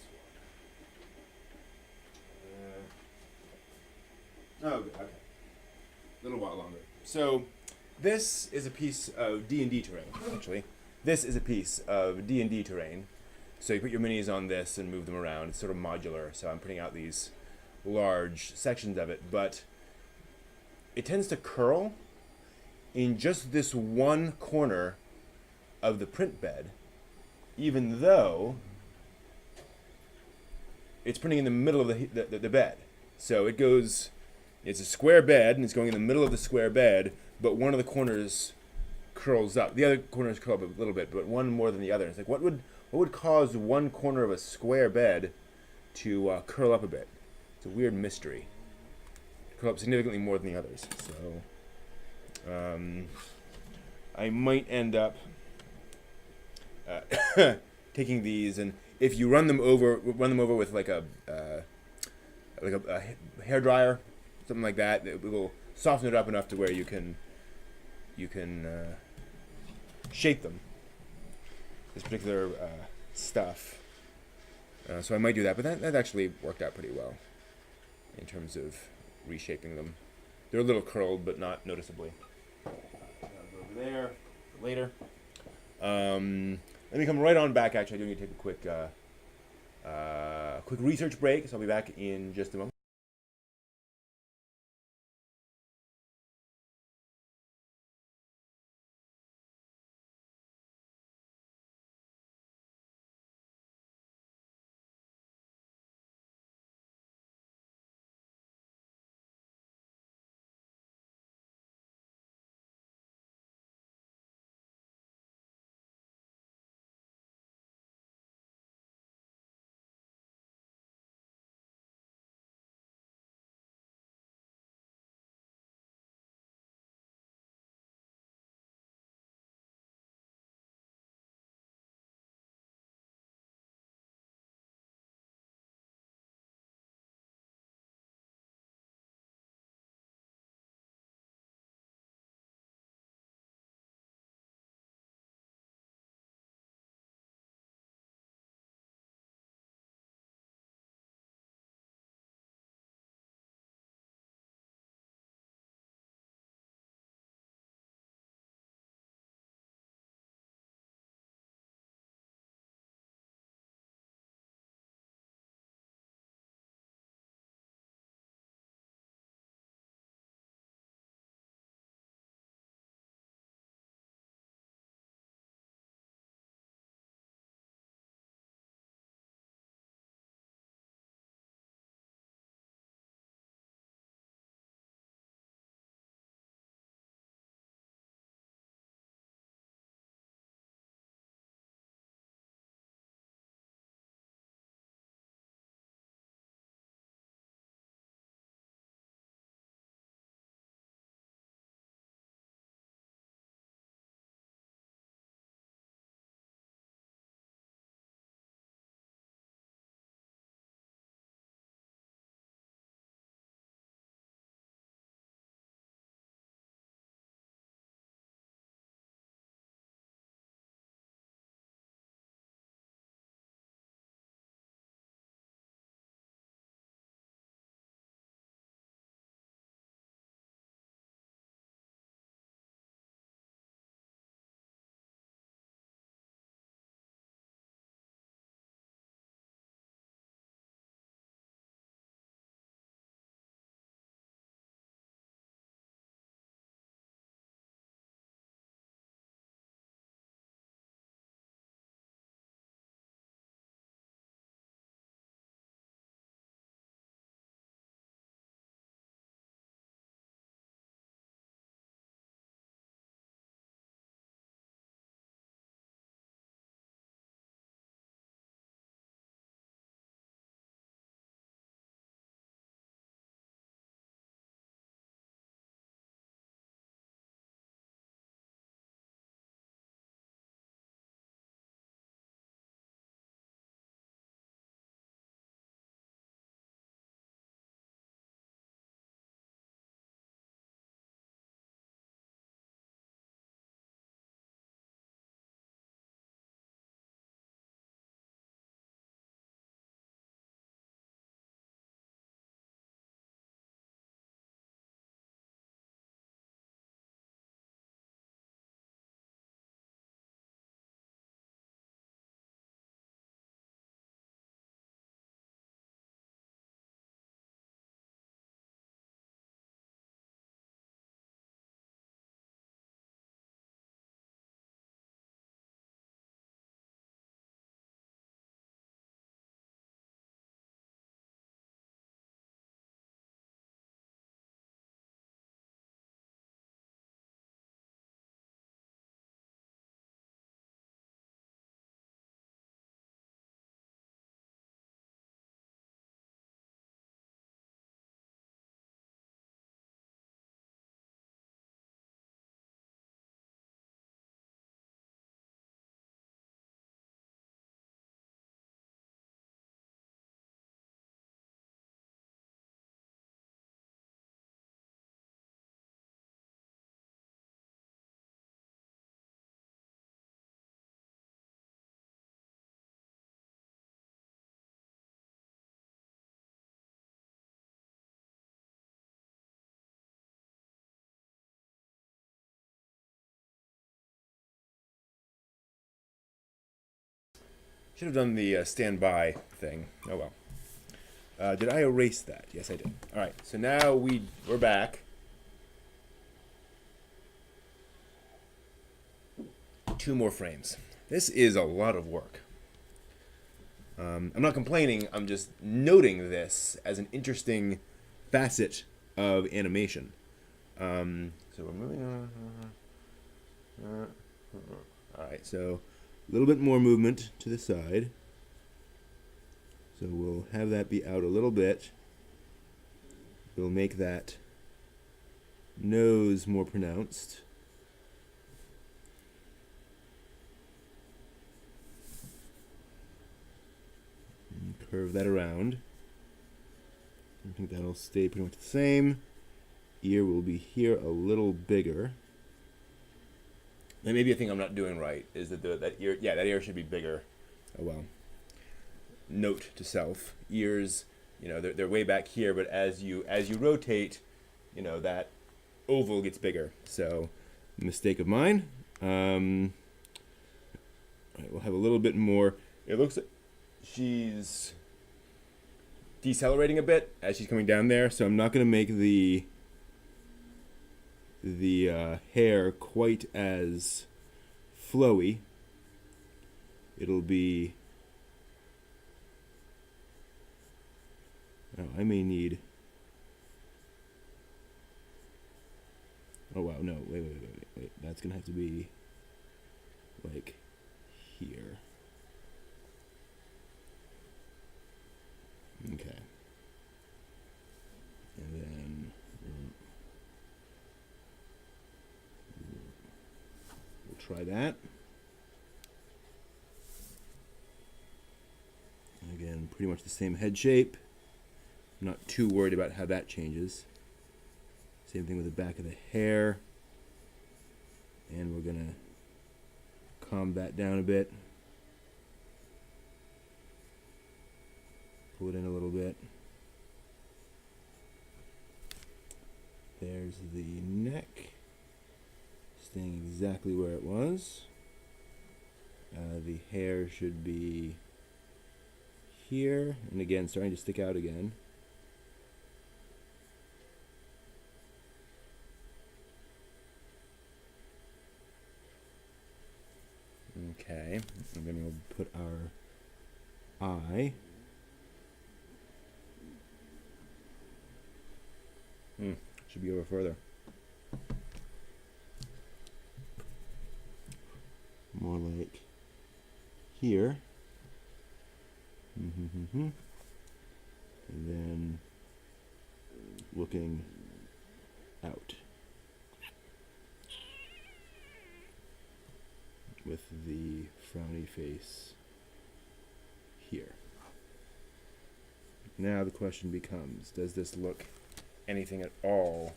one? Oh, okay. A little while longer. So, this is a piece of D&D terrain, actually. This is a piece of D&D terrain. So you put your minis on this and move them around. It's sort of modular, so I'm putting out these large sections of it, but it tends to curl in just this one corner of the print bed, even though it's printing in the middle of the bed. So it goes, it's a square bed, and it's going in the middle of the square bed, but one of the corners curls up. The other corners curl up a little bit, but one more than the other. It's like, what would cause one corner of a square bed to curl up a bit? It's a weird mystery. Curl up significantly more than the others. So, I might end up taking these, and if you run them over with like a hair dryer, something like that, it will soften it up enough to where you can shape them. This particular stuff. So I might do that, but that actually worked out pretty well in terms of reshaping them. They're a little curled, but not noticeably. I'll go over there for later. Let me come right on back. Actually, I do need to take a quick research break, so I'll be back in just a moment. Should have done the standby thing. Oh well. Did I erase that? Yes, I did. All right. So now we're back. 2 more frames. This is a lot of work. I'm not complaining. I'm just noting this as an interesting facet of animation. So we're moving on. All right. So a little bit more movement to the side. So we'll have that be out a little bit. We'll make that nose more pronounced. And curve that around. I think that'll stay pretty much the same. Ear will be here a little bigger. And maybe a thing I'm not doing right is that that ear should be bigger. Oh well. Note to self: ears, they're way back here, but as you rotate, that oval gets bigger. So, mistake of mine. All right, we'll have a little bit more. It looks like she's decelerating a bit as she's coming down there, so I'm not going to make the hair quite as flowy. It'll be... Oh, I may need... Oh, wow, no, wait. That's going to have to be, like, here. Okay. And then... we'll try that. Again, pretty much the same head shape. I'm not too worried about how that changes. Same thing with the back of the hair. And we're going to calm that down a bit. Pull it in a little bit. There's the neck. Staying exactly where it was. The hair should be here. And again, starting to stick out again. Okay, and then we'll put our eye. Should be over further. More like here. And then looking out. With the frowny face here. Now the question becomes, does this look anything at all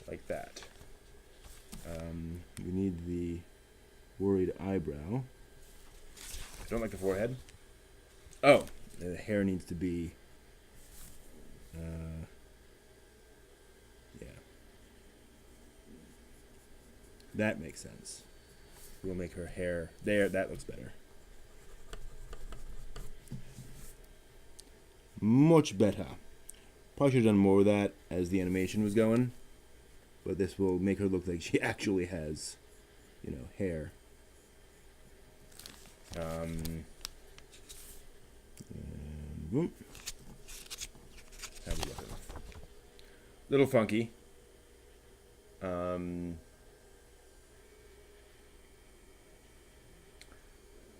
like that? We need the worried eyebrow. I don't like the forehead. Oh, the hair needs to be, yeah. That makes sense. We'll make her hair there. That looks better. Much better. Probably should have done more of that as the animation was going. But this will make her look like she actually has, hair. And boom. How we looking? Little funky.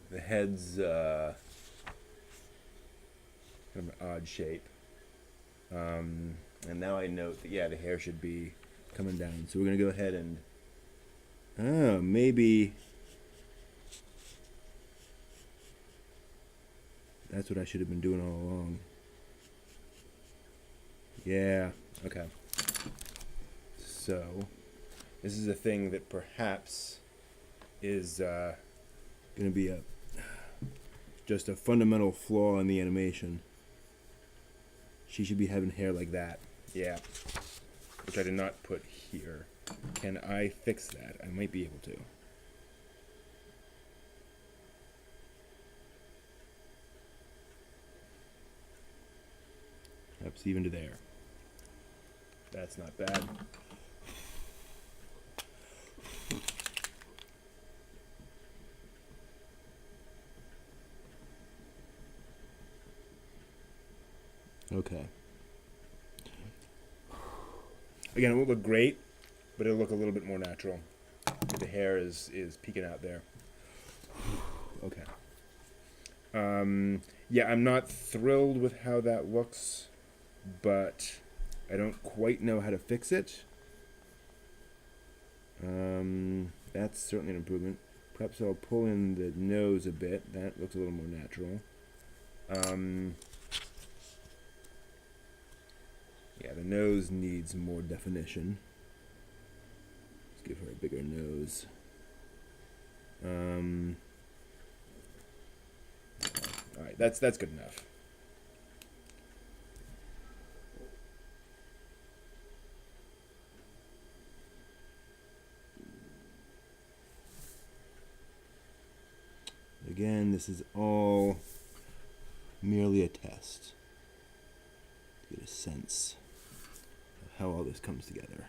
The head's kind of an odd shape. And now I note that, the hair should be coming down. So we're going to go ahead and... maybe... That's what I should have been doing all along. Yeah, okay. So, this is a thing that perhaps is going to be just a fundamental flaw in the animation. She should be having hair like that. Yeah. Which I did not put here. Can I fix that? I might be able to. Perhaps even to there. That's not bad. Okay. Again, it won't look great, but it'll look a little bit more natural. The hair is peeking out there. Okay. Yeah, I'm not thrilled with how that looks, but I don't quite know how to fix it. That's certainly an improvement. Perhaps I'll pull in the nose a bit. That looks a little more natural. Yeah, the nose needs more definition. Let's give her a bigger nose. Alright, that's good enough. Again, this is all merely a test to get a sense of how all this comes together.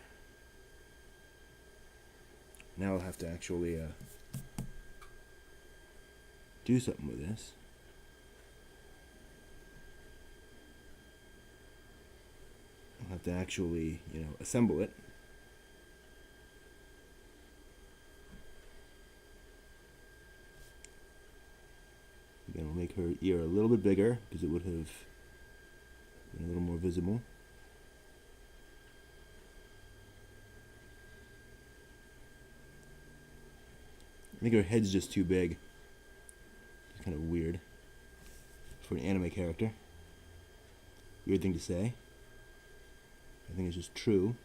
Now I'll have to actually do something with this. I'll have to actually, assemble it. Then we'll make her ear a little bit bigger because it would have been a little more visible. I think her head's just too big. It's kind of weird for an anime character. Weird thing to say. I think it's just true.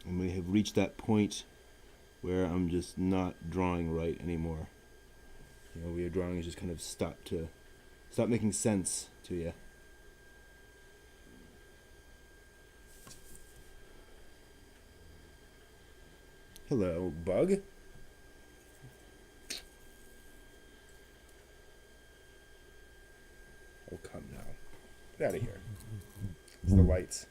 And we have reached that point where I'm just not drawing right anymore. Where your drawing is just kind of stop making sense to you. Hello, bug. Oh, come now. Get out of here. It's the lights.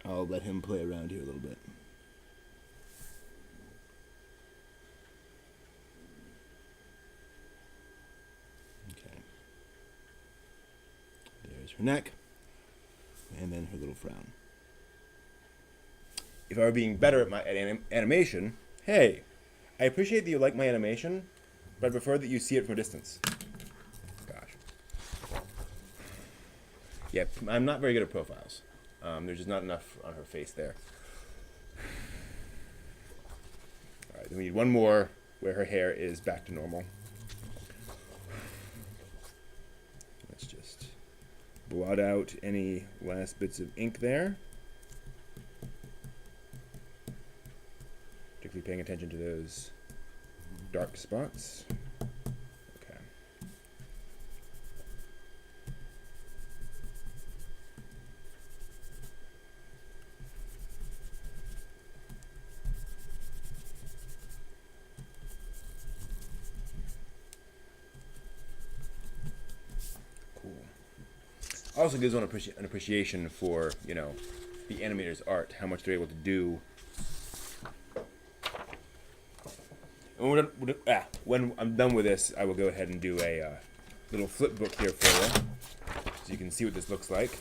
I'll let him play around here a little bit. Okay. There's her neck. And then her little frown. If I were being better at my animation, hey, I appreciate that you like my animation, but I prefer that you see it from a distance. Gosh. Yeah, I'm not very good at profiles. There's just not enough on her face there. Alright, then we need one more where her hair is back to normal. Let's just blot out any last bits of ink there. Particularly paying attention to those dark spots. Okay. Cool. Also gives one an appreciation for, the animator's art, how much they're able to do. When I'm done with this, I will go ahead and do a little flip book here for you, so you can see what this looks like.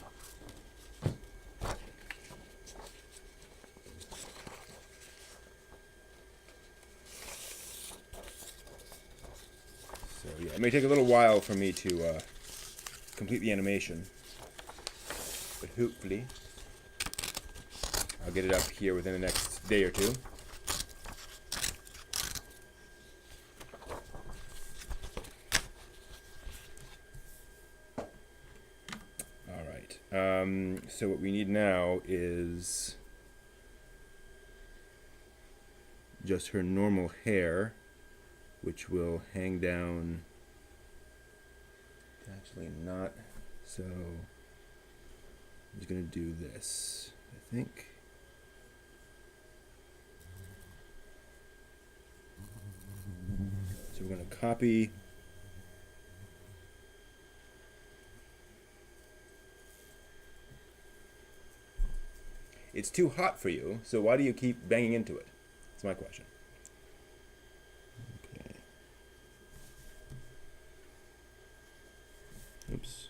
So yeah, it may take a little while for me to complete the animation, but hopefully I'll get it up here within the next day or two. So what we need now is just her normal hair, which will hang down Actually not. So I'm just gonna do this, I think. So we're gonna copy. It's too hot for you, so why do you keep banging into it? That's my question. Okay. Oops.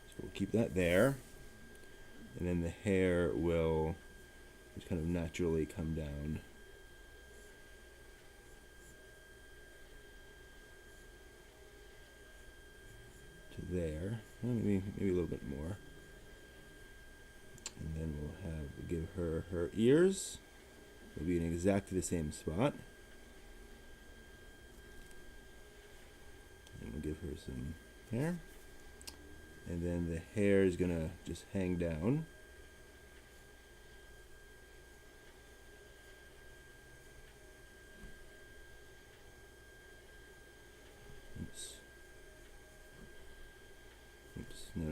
So we'll keep that there. And then the hair will just kind of naturally come down. To there. Well, maybe a little bit more. And then we'll give her her ears. They'll be in exactly the same spot. And we'll give her some hair. And then the hair is gonna just hang down. Oops. Oops. No.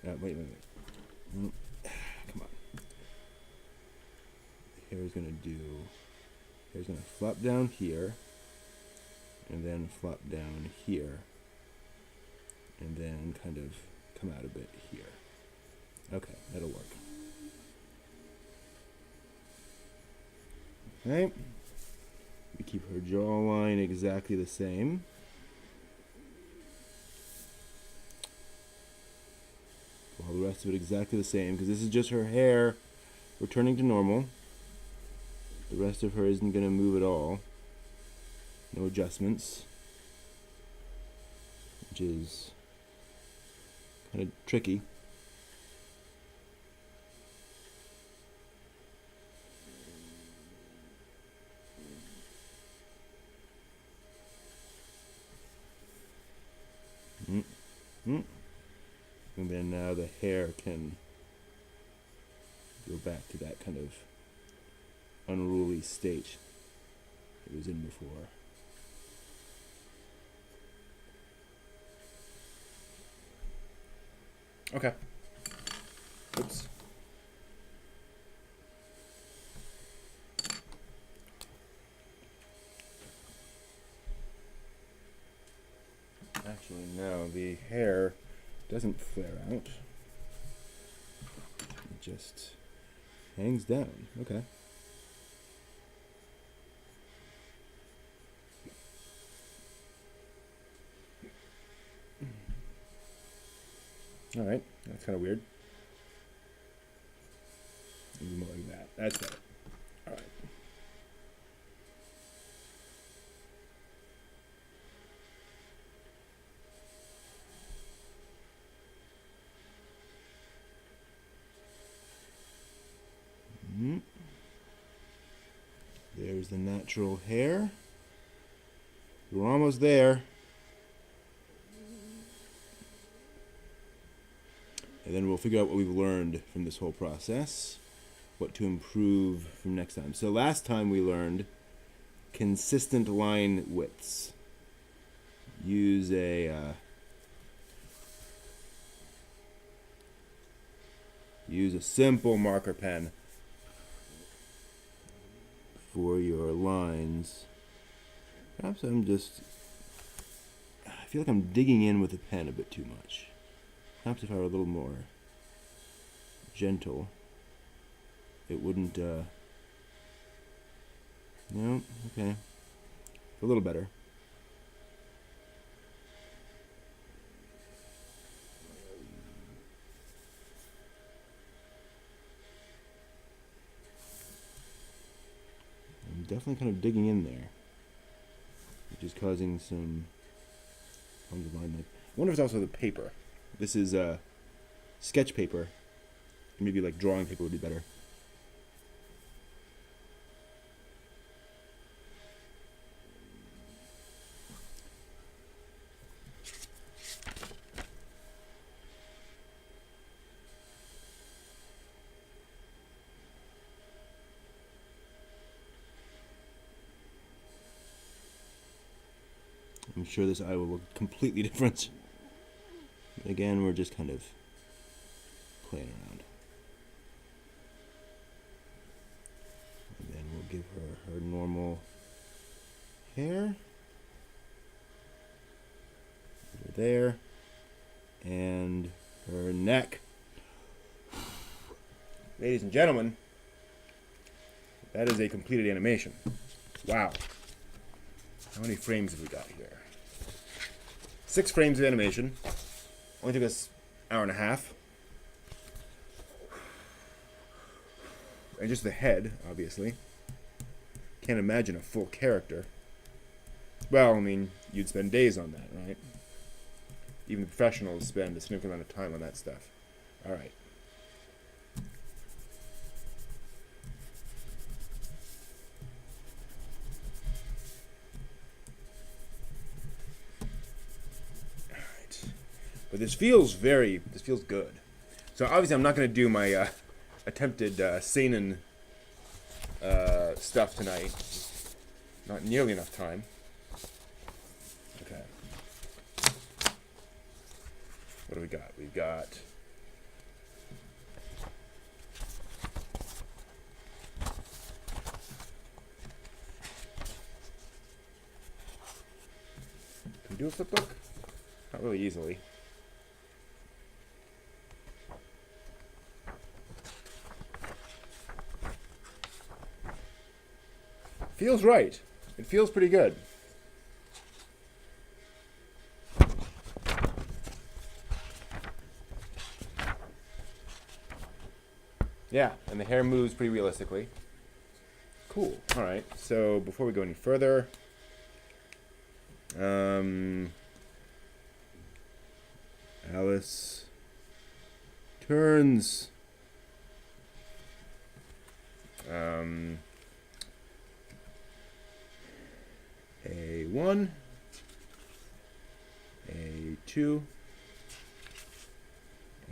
There. Wait. Come on. The hair's gonna flop down here. And then flop down here. And then kind of come out a bit here. Okay, that'll work. Okay. We keep her jawline exactly the same. All the rest of it exactly the same, because this is just her hair returning to normal. The rest of her isn't going to move at all. No adjustments. Which is kind of tricky. And then now the hair can go back to that kind of unruly state it was in before. Okay. Oops. Actually, no, the hair doesn't flare out. It just hangs down. Okay. All right, that's kind of weird. Maybe more like that. That's better. All right. There's the natural hair. We're almost there. And then we'll figure out what we've learned from this whole process, what to improve from next time. So last time we learned consistent line widths. Use a simple marker pen for your lines. Perhaps I feel like I'm digging in with the pen a bit too much. Perhaps if I were a little more gentle, it wouldn't, no, okay, a little better. I'm definitely kind of digging in there, which is causing some problems with line. I wonder if it's also the paper. This is sketch paper. Maybe like drawing paper would be better. I'm sure this eye will look completely different. Again, we're just kind of playing around. And then we'll give her her normal hair. Over there. And her neck. Ladies and gentlemen, that is a completed animation. Wow. How many frames have we got here? 6 frames of animation. Only took us an hour and a half. And just the head, obviously. Can't imagine a full character. Well, I mean, you'd spend days on that, right? Even professionals spend a significant amount of time on that stuff. Alright. But this feels good. So obviously I'm not going to do my attempted seinen stuff tonight. Not nearly enough time. Okay. What do we got? We've got... Can we do a flip book? Not really easily. Feels right. It feels pretty good. Yeah, and the hair moves pretty realistically. Cool. All right. So before we go any further, Alice turns. A1, A2,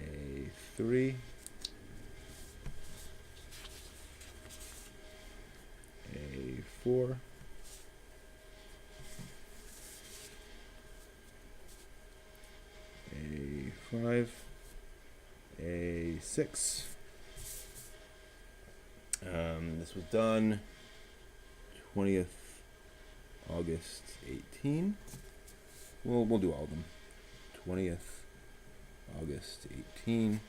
A3, A4, A5, A6. This was done 20th August 18. We'll do all of them. 20th August 18.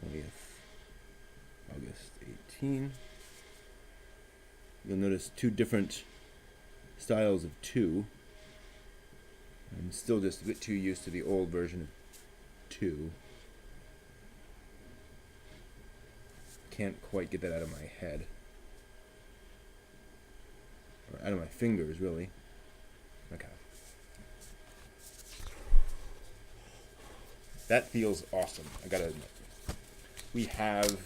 20th August 18. You'll notice 2 different styles of 2. I'm still just a bit too used to the old version of 2. Can't quite get that out of my head. Or out of my fingers, really. Okay. That feels awesome, I gotta admit. We have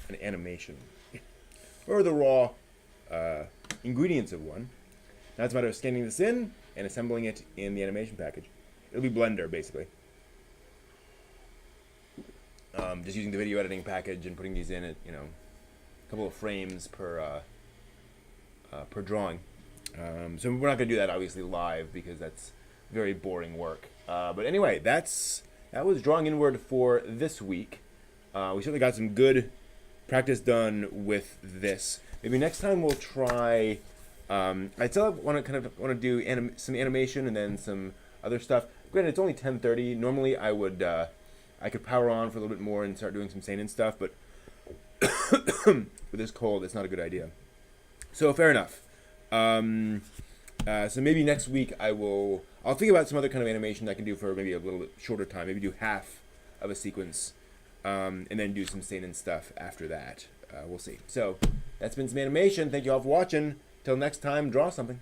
an animation. Or the raw ingredients of one. Now it's a matter of scanning this in and assembling it in the animation package. It'll be Blender, basically. Just using the video editing package and putting these in at, a couple of frames per drawing. So we're not going to do that, obviously, live, because that's very boring work. But anyway, that was Drawing Inward for this week. We certainly got some good practice done with this. Maybe next time we'll try... I still want to do some animation and then some other stuff. Granted, it's only 10:30. Normally, I could power on for a little bit more and start doing some seinen stuff, but with this cold, it's not a good idea. So fair enough. So maybe next week I'll think about some other kind of animation I can do for maybe a little bit shorter time. Maybe do half of a sequence, and then do some seinen stuff after that. We'll see. So that's been some animation. Thank you all for watching. Till next time, draw something.